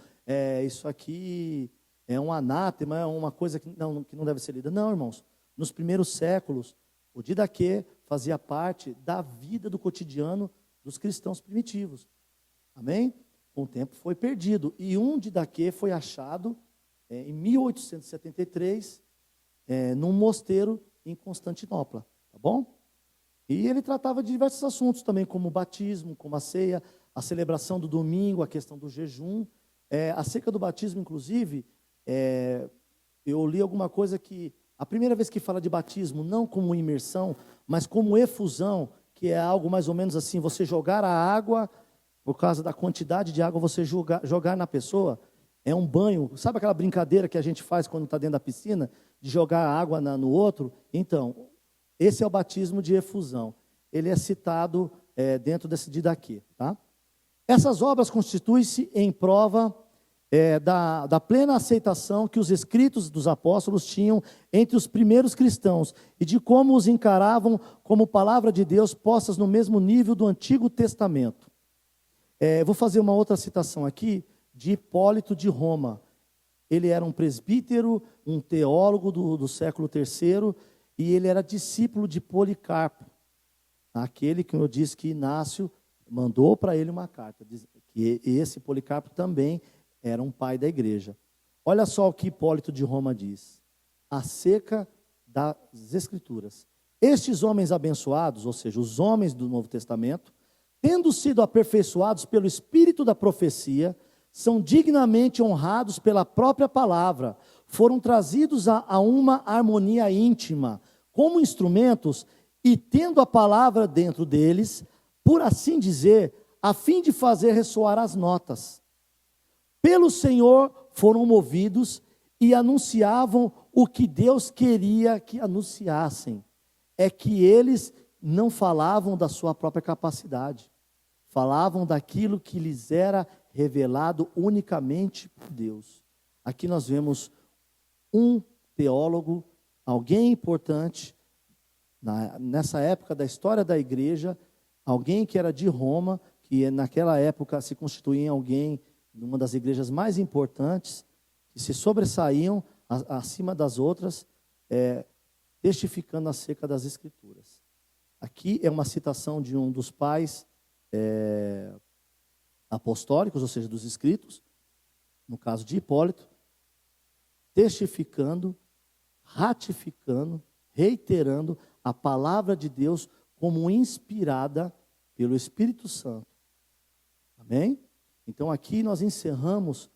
isso aqui é um anátema, é uma coisa que não deve ser lida. Não, irmãos, nos primeiros séculos, o Didaquê fazia parte da vida do cotidiano dos cristãos primitivos. Amém? Com o tempo foi perdido. E um Didaquê foi achado em 1873, num mosteiro em Constantinopla, tá bom? E ele tratava de diversos assuntos também, como o batismo, como a ceia, a celebração do domingo, a questão do jejum. Acerca do batismo, inclusive, eu li alguma coisa que, a primeira vez que fala de batismo, não como imersão, mas como efusão, que é algo mais ou menos assim, você jogar a água, por causa da quantidade de água, você jogar na pessoa. É um banho, sabe aquela brincadeira que a gente faz quando está dentro da piscina, de jogar água no outro? Então, esse é o batismo de efusão. Ele é citado dentro desse Didaquê, tá? Essas obras constituem-se em prova da plena aceitação que os escritos dos apóstolos tinham entre os primeiros cristãos e de como os encaravam como palavra de Deus postas no mesmo nível do Antigo Testamento. Vou fazer uma outra citação aqui, de Hipólito de Roma. Ele era um presbítero, um teólogo do século III, e ele era discípulo de Policarpo, aquele que eu disse que Inácio mandou para ele uma carta, que esse Policarpo também era um pai da igreja. Olha só o que Hipólito de Roma diz, acerca das Escrituras. Estes homens abençoados, ou seja, os homens do Novo Testamento, tendo sido aperfeiçoados pelo espírito da profecia, são dignamente honrados pela própria palavra, foram trazidos a uma harmonia íntima, como instrumentos, e tendo a palavra dentro deles, por assim dizer, a fim de fazer ressoar as notas. Pelo Senhor foram movidos e anunciavam o que Deus queria que anunciassem. É que eles não falavam da sua própria capacidade, falavam daquilo que lhes era revelado unicamente por Deus. Aqui nós vemos um teólogo, alguém importante, nessa época da história da igreja, alguém que era de Roma, que naquela época se constituía em alguém, numa das igrejas mais importantes, que se sobressaíam acima das outras, testificando acerca das Escrituras. Aqui é uma citação de um dos pais apostólicos, ou seja, dos escritos, no caso de Hipólito, testificando, ratificando, reiterando a palavra de Deus como inspirada pelo Espírito Santo. Amém? Então aqui nós encerramos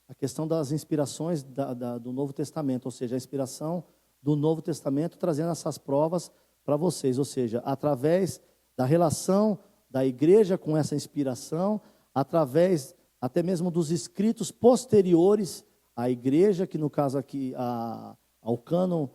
a questão das inspirações do Novo Testamento, ou seja, a inspiração do Novo Testamento trazendo essas provas para vocês, ou seja, através da relação da igreja com essa inspiração, através até mesmo dos escritos posteriores à igreja, que no caso aqui ao cânon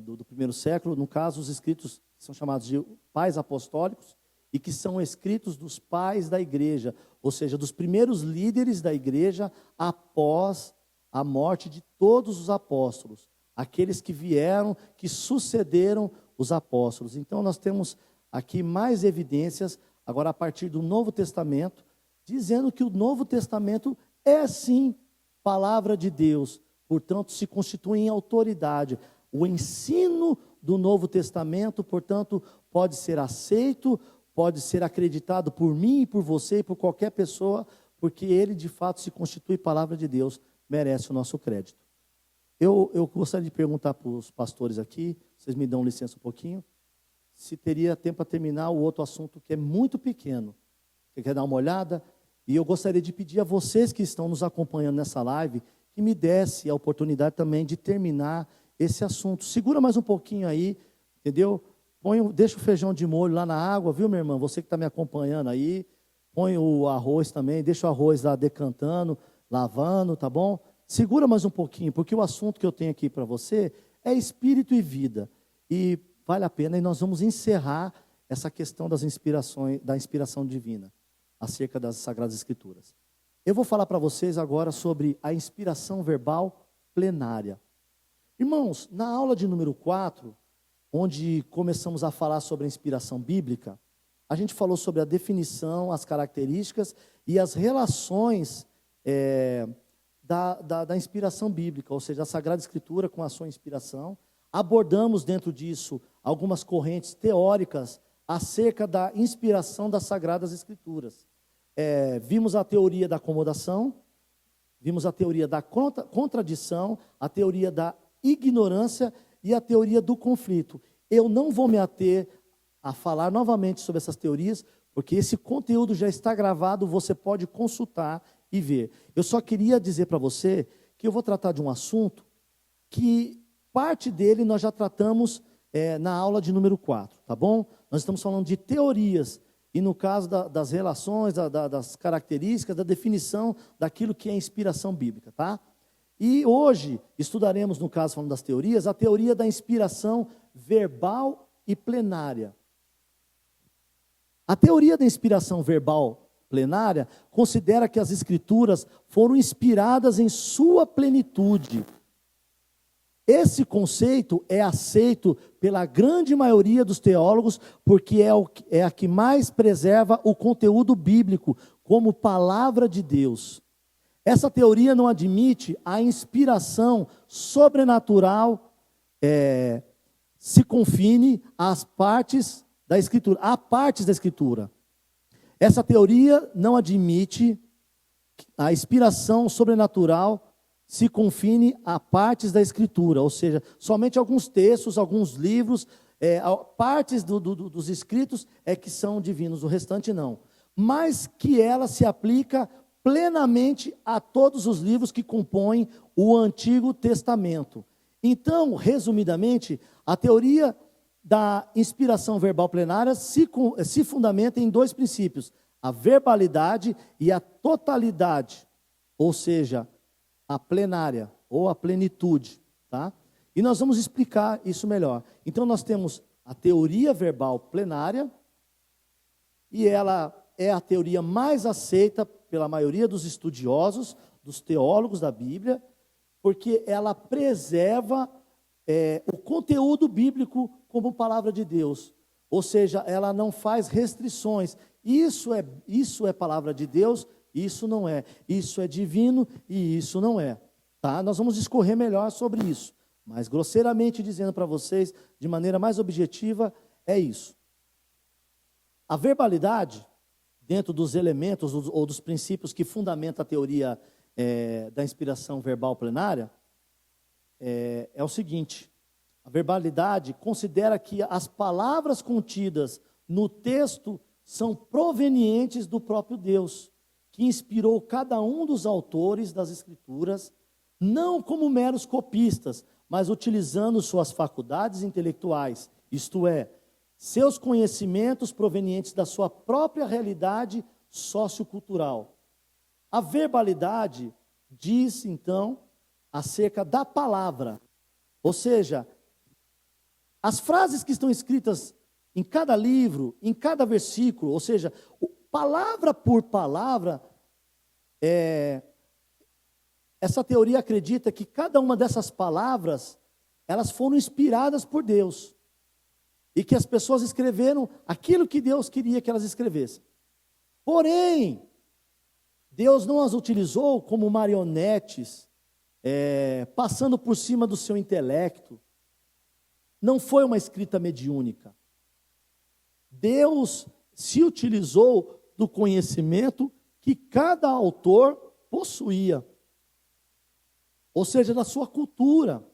do primeiro século, no caso os escritos que são chamados de pais apostólicos, e que são escritos dos pais da igreja, ou seja, dos primeiros líderes da igreja após a morte de todos os apóstolos, aqueles que vieram, que sucederam os apóstolos. Então nós temos aqui mais evidências, agora a partir do Novo Testamento, dizendo que o Novo Testamento é sim palavra de Deus, portanto se constitui em autoridade. O ensino do Novo Testamento, portanto, pode ser aceito, pode ser acreditado por mim, por você e por qualquer pessoa, porque ele de fato se constitui palavra de Deus, merece o nosso crédito. Eu gostaria de perguntar para os pastores aqui, vocês me dão licença um pouquinho, se teria tempo para terminar o outro assunto que é muito pequeno. Você quer dar uma olhada? E eu gostaria de pedir a vocês que estão nos acompanhando nessa live, que me desse a oportunidade também de terminar esse assunto. Segura mais um pouquinho aí, entendeu? Deixa o feijão de molho lá na água, viu, minha irmã? Você que está me acompanhando aí, põe o arroz também, deixa o arroz lá decantando, lavando, tá bom? Segura mais um pouquinho, porque o assunto que eu tenho aqui para você é espírito e vida. E vale a pena, e nós vamos encerrar essa questão das inspirações, da inspiração divina, acerca das Sagradas Escrituras. Eu vou falar para vocês agora sobre a inspiração verbal plenária. Irmãos, na aula de número 4, onde começamos a falar sobre a inspiração bíblica, a gente falou sobre a definição, as características e as relações da inspiração bíblica, ou seja, a Sagrada Escritura com a sua inspiração. Abordamos dentro disso algumas correntes teóricas acerca da inspiração das Sagradas Escrituras. Vimos a teoria da acomodação, vimos a teoria da contradição, a teoria da ignorância e a teoria do conflito. Eu não vou me ater a falar novamente sobre essas teorias, porque esse conteúdo já está gravado, você pode consultar e ver. Eu só queria dizer para você que eu vou tratar de um assunto que parte dele nós já tratamos na aula de número 4, tá bom? Nós estamos falando de teorias, e no caso das relações, das características, da definição daquilo que é inspiração bíblica, tá? E hoje estudaremos, no caso falando das teorias, a teoria da inspiração verbal e plenária. A teoria da inspiração verbal plenária considera que as Escrituras foram inspiradas em sua plenitude. Esse conceito é aceito pela grande maioria dos teólogos, porque é a que mais preserva o conteúdo bíblico como palavra de Deus. Essa teoria não admite a inspiração sobrenatural, se confine às partes da Escritura, a partes da Escritura. Essa teoria não admite a inspiração sobrenatural, se confine a partes da Escritura, ou seja, somente alguns textos, alguns livros, partes dos escritos que são divinos, o restante não. Mas que ela se aplica plenamente a todos os livros que compõem o Antigo Testamento. Então, resumidamente, a teoria da inspiração verbal plenária se fundamenta em dois princípios: a verbalidade e a totalidade, ou seja, a plenária ou a plenitude, tá? E nós vamos explicar isso melhor. Então nós temos a teoria verbal plenária, e ela é a teoria mais aceita pela maioria dos estudiosos, dos teólogos da Bíblia, porque ela preserva o conteúdo bíblico como palavra de Deus, ou seja, ela não faz restrições. Isso é palavra de Deus, isso não é. Isso é divino e isso não é. Tá? Nós vamos discorrer melhor sobre isso, mas grosseiramente dizendo para vocês, de maneira mais objetiva, é isso. A verbalidade, dentro dos elementos ou dos princípios que fundamentam a teoria da inspiração verbal plenária, é o seguinte: a verbalidade considera que as palavras contidas no texto são provenientes do próprio Deus, que inspirou cada um dos autores das Escrituras, não como meros copistas, mas utilizando suas faculdades intelectuais, isto é, seus conhecimentos provenientes da sua própria realidade sociocultural. A verbalidade diz, então, acerca da palavra, ou seja, as frases que estão escritas em cada livro, em cada versículo, ou seja, palavra por palavra, essa teoria acredita que cada uma dessas palavras, elas foram inspiradas por Deus. e que as pessoas escreveram aquilo que Deus queria que elas escrevessem. Porém, Deus não as utilizou como marionetes, passando por cima do seu intelecto. Não foi uma escrita mediúnica. Deus se utilizou do conhecimento que cada autor possuía. Ou seja, da sua cultura,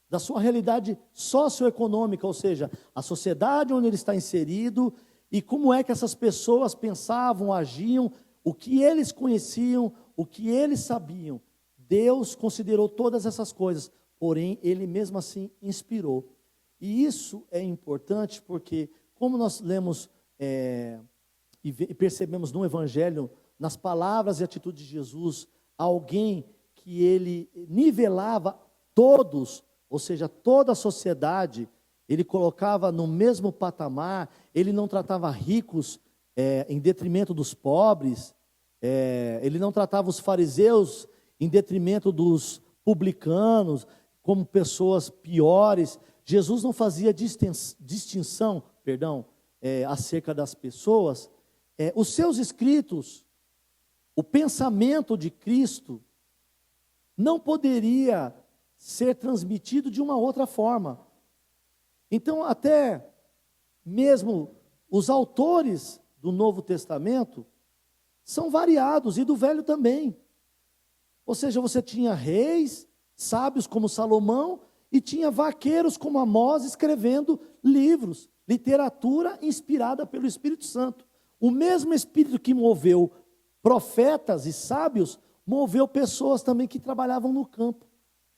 da sua realidade socioeconômica, ou seja, a sociedade onde ele está inserido e como é que essas pessoas pensavam, agiam, o que eles conheciam, o que eles sabiam. Deus considerou todas essas coisas, porém, ele mesmo assim inspirou. E isso é importante porque, como nós lemos e percebemos no Evangelho, nas palavras e atitudes de Jesus, alguém que ele nivelava todos, ou seja, toda a sociedade, ele colocava no mesmo patamar, ele não tratava ricos em detrimento dos pobres, ele não tratava os fariseus em detrimento dos publicanos, como pessoas piores. Jesus não fazia distinção, acerca das pessoas. Os seus escritos, o pensamento de Cristo, não poderia ser transmitido de uma outra forma. Então, até mesmo os autores do Novo Testamento são variados, e do Velho também. Ou seja, você tinha reis, sábios como Salomão, e tinha vaqueiros como Amós escrevendo livros, literatura inspirada pelo Espírito Santo. O mesmo Espírito que moveu profetas e sábios, moveu pessoas também que trabalhavam no campo,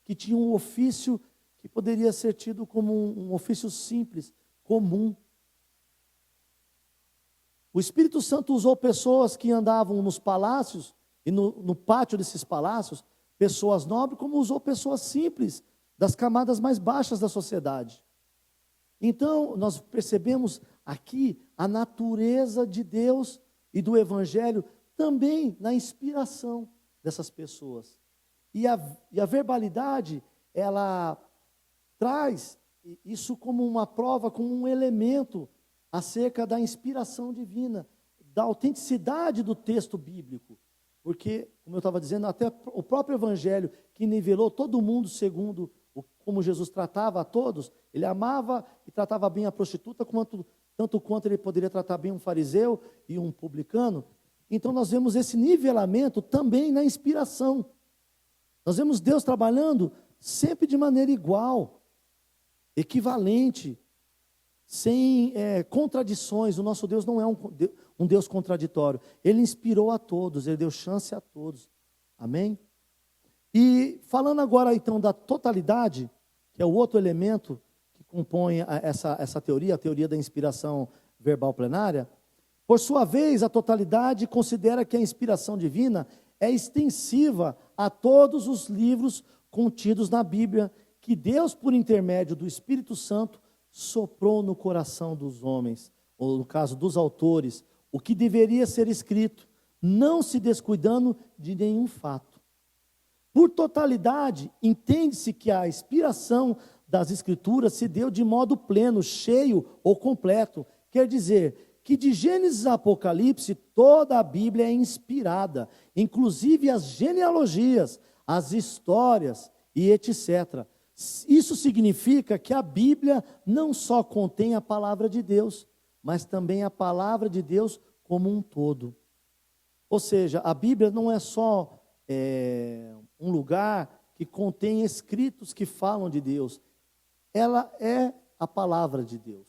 que tinham um ofício que poderia ser tido como um ofício simples, comum. O Espírito Santo usou pessoas que andavam nos palácios, e no pátio desses palácios, pessoas nobres, como usou pessoas simples, das camadas mais baixas da sociedade. Então, nós percebemos aqui a natureza de Deus e do Evangelho também na inspiração dessas pessoas. E a verbalidade, ela traz isso como uma prova, como um elemento acerca da inspiração divina, da autenticidade do texto bíblico. Porque, como eu estava dizendo, até o próprio Evangelho, que nivelou todo mundo segundo como Jesus tratava a todos, ele amava e tratava bem a prostituta, tanto quanto ele poderia tratar bem um fariseu e um publicano. Então nós vemos esse nivelamento também na inspiração. Nós vemos Deus trabalhando sempre de maneira igual, equivalente, sem contradições. O nosso Deus não é um Deus contraditório. Ele inspirou a todos, ele deu chance a todos. Amém? E falando agora então da totalidade, que é o outro elemento que compõe essa teoria, a teoria da inspiração verbal plenária. Por sua vez, a totalidade considera que a inspiração divina é extensiva a todos os livros contidos na Bíblia, que Deus, por intermédio do Espírito Santo, soprou no coração dos homens, ou no caso dos autores, o que deveria ser escrito, não se descuidando de nenhum fato. Por totalidade, entende-se que a inspiração das Escrituras se deu de modo pleno, cheio ou completo. Quer dizer, que de Gênesis a Apocalipse, toda a Bíblia é inspirada, inclusive as genealogias, as histórias e etc. Isso significa que a Bíblia não só contém a palavra de Deus, mas também a palavra de Deus como um todo. Ou seja, a Bíblia não é só um lugar que contém escritos que falam de Deus. Ela é a palavra de Deus.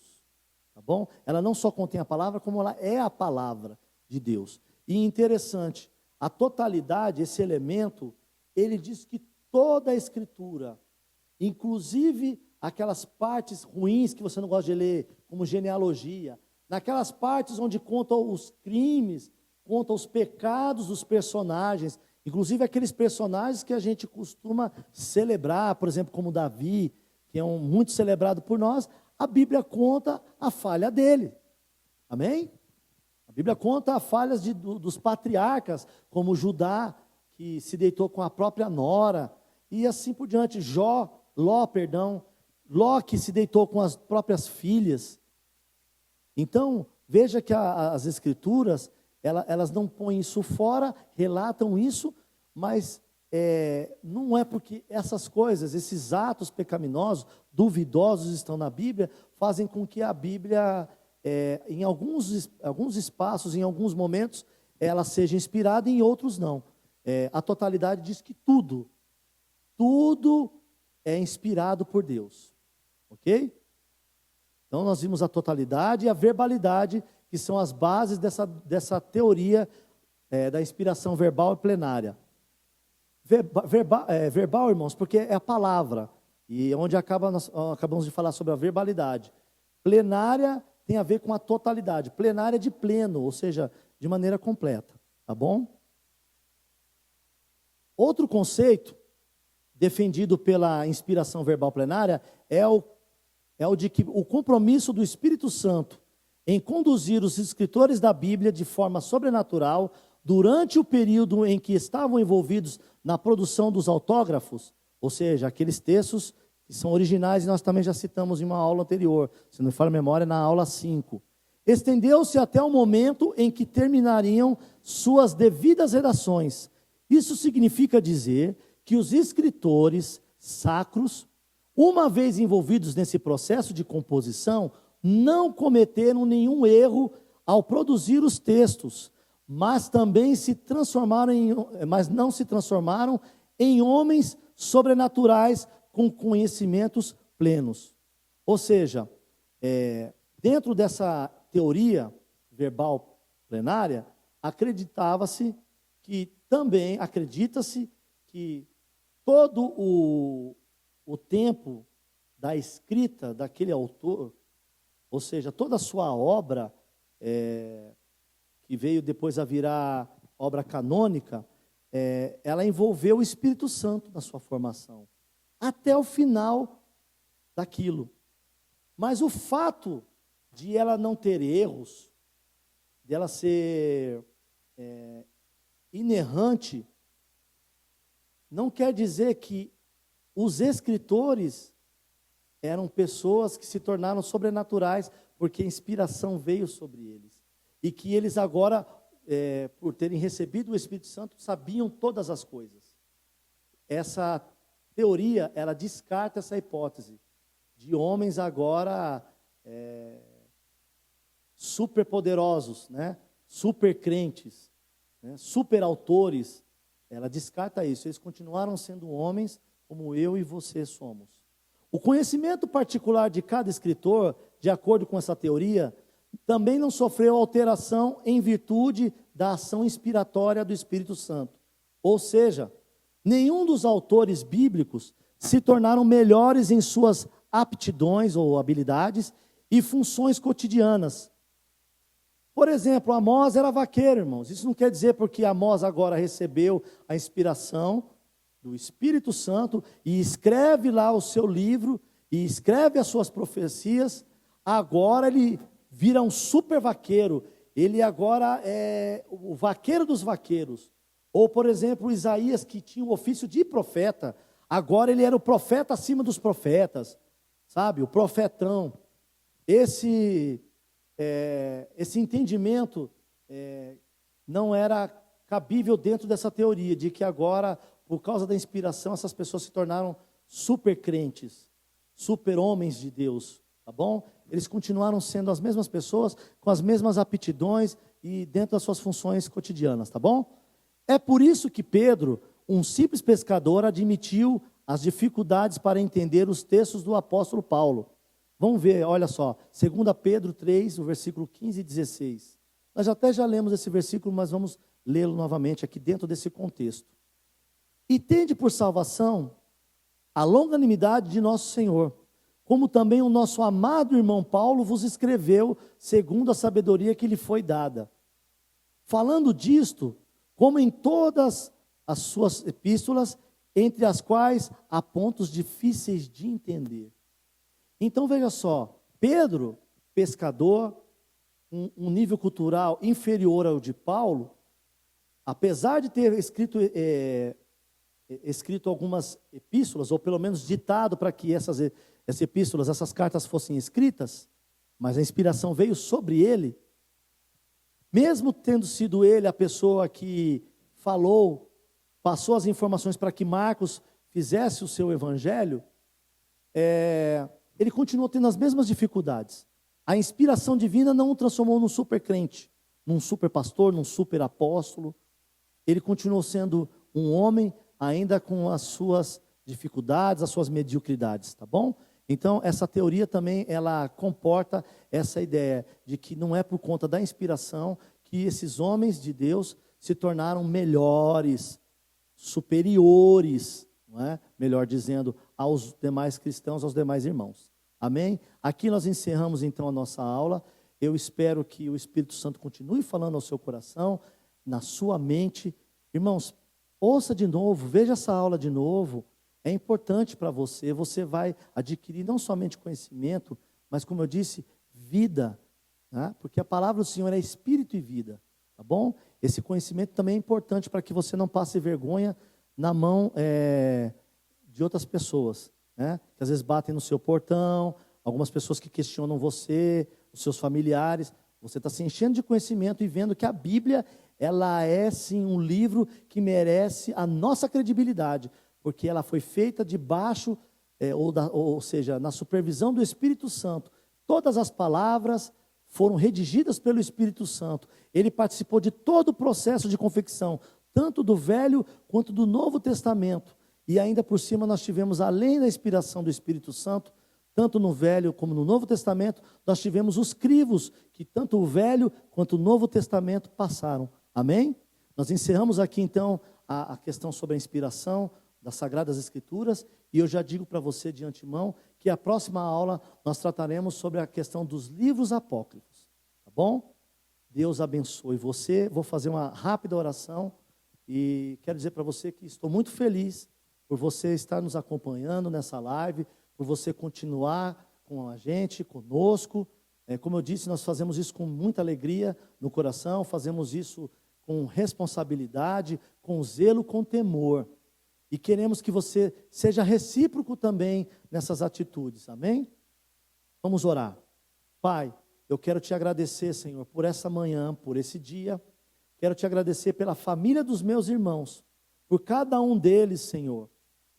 Tá bom? Ela não só contém a palavra, como ela é a palavra de Deus. E interessante, a totalidade, esse elemento, ele diz que toda a Escritura, inclusive aquelas partes ruins que você não gosta de ler, como genealogia, naquelas partes onde conta os crimes, conta os pecados dos personagens, inclusive aqueles personagens que a gente costuma celebrar, por exemplo, como Davi, que é muito celebrado por nós, a Bíblia conta a falha dele. Amém? A Bíblia conta as falhas dos patriarcas, como Judá, que se deitou com a própria nora, e assim por diante. Ló, que se deitou com as próprias filhas. Então, veja que as Escrituras, elas não põem isso fora, relatam isso, mas não é porque essas coisas, esses atos pecaminosos, duvidosos estão na Bíblia, fazem com que a Bíblia, em alguns espaços, em alguns momentos, ela seja inspirada, e em outros não. A totalidade diz que tudo é inspirado por Deus, ok? Então nós vimos a totalidade e a verbalidade, que são as bases dessa teoria da inspiração verbal e plenária. Verbal, irmãos, porque é a palavra, e onde nós acabamos de falar sobre a verbalidade. Plenária tem a ver com a totalidade, plenária de pleno, ou seja, de maneira completa, tá bom? Outro conceito defendido pela inspiração verbal plenária é o de que o compromisso do Espírito Santo em conduzir os escritores da Bíblia de forma sobrenatural durante o período em que estavam envolvidos na produção dos autógrafos, ou seja, aqueles textos que são originais, e nós também já citamos em uma aula anterior, se não me falha a memória, na aula 5. Estendeu-se até o momento em que terminariam suas devidas redações. Isso significa dizer que os escritores sacros, uma vez envolvidos nesse processo de composição, não cometeram nenhum erro ao produzir os textos, mas não se transformaram em homens sobrenaturais com conhecimentos plenos. Ou seja, dentro dessa teoria verbal plenária, acredita-se que todo o tempo da escrita daquele autor, ou seja, toda a sua obra, que veio depois a virar obra canônica, ela envolveu o Espírito Santo na sua formação, até o final daquilo. Mas o fato de ela não ter erros, de ela ser inerrante, não quer dizer que os escritores eram pessoas que se tornaram sobrenaturais porque a inspiração veio sobre eles. E que eles agora, por terem recebido o Espírito Santo, sabiam todas as coisas. Essa teoria, ela descarta essa hipótese de homens agora super poderosos, né? Super crentes, né? Super autores. Ela descarta isso. Eles continuaram sendo homens como eu e você somos. O conhecimento particular de cada escritor, de acordo com essa teoria, também não sofreu alteração em virtude da ação inspiratória do Espírito Santo. Ou seja, nenhum dos autores bíblicos se tornaram melhores em suas aptidões ou habilidades e funções cotidianas. Por exemplo, Amós era vaqueiro, irmãos. Isso não quer dizer porque Amós agora recebeu a inspiração do Espírito Santo e escreve lá o seu livro e escreve as suas profecias, agora ele vira um super vaqueiro. Ele agora é o vaqueiro dos vaqueiros. Ou, por exemplo, Isaías, que tinha o ofício de profeta, agora ele era o profeta acima dos profetas, sabe? O profetão. Esse entendimento não era cabível dentro dessa teoria, de que agora, por causa da inspiração, essas pessoas se tornaram super crentes, super homens de Deus, tá bom? Eles continuaram sendo as mesmas pessoas, com as mesmas aptidões e dentro das suas funções cotidianas, tá bom? É por isso que Pedro, um simples pescador, admitiu as dificuldades para entender os textos do apóstolo Paulo. Vamos ver, olha só, 2 Pedro 3, o versículo 15 e 16. Nós até já lemos esse versículo, mas vamos lê-lo novamente aqui dentro desse contexto. E tende por salvação a longanimidade de nosso Senhor, como também o nosso amado irmão Paulo vos escreveu, segundo a sabedoria que lhe foi dada. Falando disto, como em todas as suas epístolas, entre as quais há pontos difíceis de entender. Então veja só, Pedro, pescador, um nível cultural inferior ao de Paulo, apesar de ter escrito algumas epístolas, ou pelo menos ditado para que essas epístolas, essas cartas fossem escritas, mas a inspiração veio sobre ele, mesmo tendo sido ele a pessoa que falou, passou as informações para que Marcos fizesse o seu evangelho, ele continuou tendo as mesmas dificuldades. A inspiração divina não o transformou num super crente, num super pastor, num super apóstolo. Ele continuou sendo um homem ainda com as suas dificuldades, as suas mediocridades, tá bom? Então, essa teoria também, ela comporta essa ideia de que não é por conta da inspiração que esses homens de Deus se tornaram melhores, superiores, não é? Melhor dizendo, aos demais cristãos, aos demais irmãos. Amém? Aqui nós encerramos então a nossa aula. Eu espero que o Espírito Santo continue falando ao seu coração, na sua mente. Irmãos, ouça de novo, veja essa aula de novo. É importante para você. Você vai adquirir não somente conhecimento, mas como eu disse, vida. Né? Porque a palavra do Senhor é espírito e vida. Tá bom? Esse conhecimento também é importante para que você não passe vergonha na mão de outras pessoas, né? Que às vezes batem no seu portão, algumas pessoas que questionam você, os seus familiares. Você está se enchendo de conhecimento e vendo que a Bíblia, ela é sim um livro que merece a nossa credibilidade, porque ela foi feita debaixo, ou seja, na supervisão do Espírito Santo. Todas as palavras foram redigidas pelo Espírito Santo. Ele participou de todo o processo de confecção, tanto do Velho quanto do Novo Testamento. E ainda por cima nós tivemos, além da inspiração do Espírito Santo, tanto no Velho como no Novo Testamento, nós tivemos os crivos, que tanto o Velho quanto o Novo Testamento passaram. Amém? Nós encerramos aqui então a questão sobre a inspiração das Sagradas Escrituras, e eu já digo para você de antemão, que a próxima aula nós trataremos sobre a questão dos livros apócrifos. Tá bom? Deus abençoe você. Vou fazer uma rápida oração, e quero dizer para você que estou muito feliz por você estar nos acompanhando nessa live, por você continuar com a gente, conosco. Como eu disse, nós fazemos isso com muita alegria no coração, fazemos isso com responsabilidade, com zelo, com temor. E queremos que você seja recíproco também nessas atitudes, amém? Vamos orar. Pai, eu quero te agradecer, Senhor, por essa manhã, por esse dia. Quero te agradecer pela família dos meus irmãos, por cada um deles, Senhor.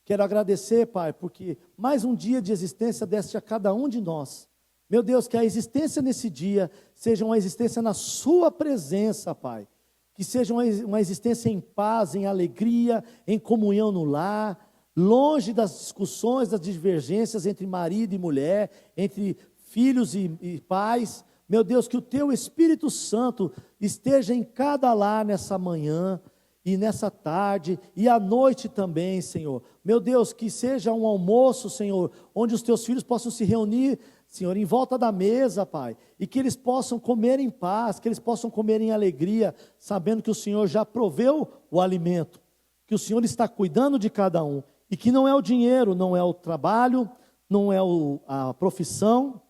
Quero agradecer, Pai, porque mais um dia de existência deste a cada um de nós. Meu Deus, que a existência nesse dia seja uma existência na sua presença, Pai. Que seja uma existência em paz, em alegria, em comunhão no lar, longe das discussões, das divergências entre marido e mulher, entre filhos e pais. Meu Deus, que o Teu Espírito Santo esteja em cada lar nessa manhã e nessa tarde e à noite também, Senhor. Meu Deus, que seja um almoço, Senhor, onde os Teus filhos possam se reunir, Senhor, em volta da mesa, Pai, e que eles possam comer em paz, que eles possam comer em alegria, sabendo que o Senhor já proveu o alimento, que o Senhor está cuidando de cada um, e que não é o dinheiro, não é o trabalho, não é a profissão,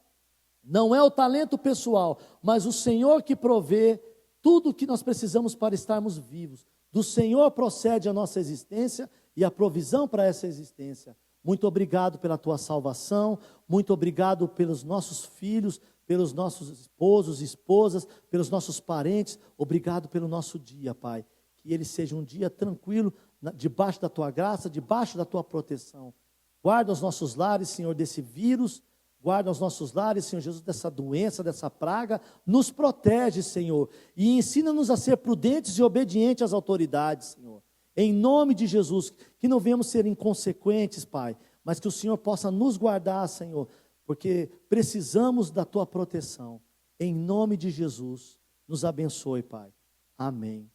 não é o talento pessoal, mas o Senhor que provê tudo o que nós precisamos para estarmos vivos. Do Senhor procede a nossa existência e a provisão para essa existência. Muito obrigado pela Tua salvação, muito obrigado pelos nossos filhos, pelos nossos esposos, esposas, pelos nossos parentes. Obrigado pelo nosso dia, Pai. Que ele seja um dia tranquilo, debaixo da Tua graça, debaixo da Tua proteção. Guarda os nossos lares, Senhor, desse vírus. Guarda os nossos lares, Senhor Jesus, dessa doença, dessa praga. Nos protege, Senhor. E ensina-nos a ser prudentes e obedientes às autoridades, Senhor. Em nome de Jesus, que não venhamos ser inconsequentes, Pai, mas que o Senhor possa nos guardar, Senhor, porque precisamos da Tua proteção. Em nome de Jesus, nos abençoe, Pai. Amém.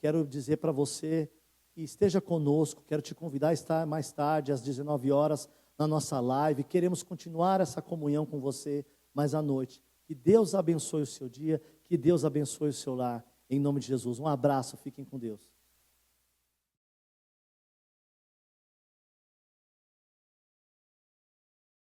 Quero dizer para você que esteja conosco, quero te convidar a estar mais tarde, às 19 horas, na nossa live. Queremos continuar essa comunhão com você mais à noite. Que Deus abençoe o seu dia, que Deus abençoe o seu lar, em nome de Jesus. Um abraço, fiquem com Deus.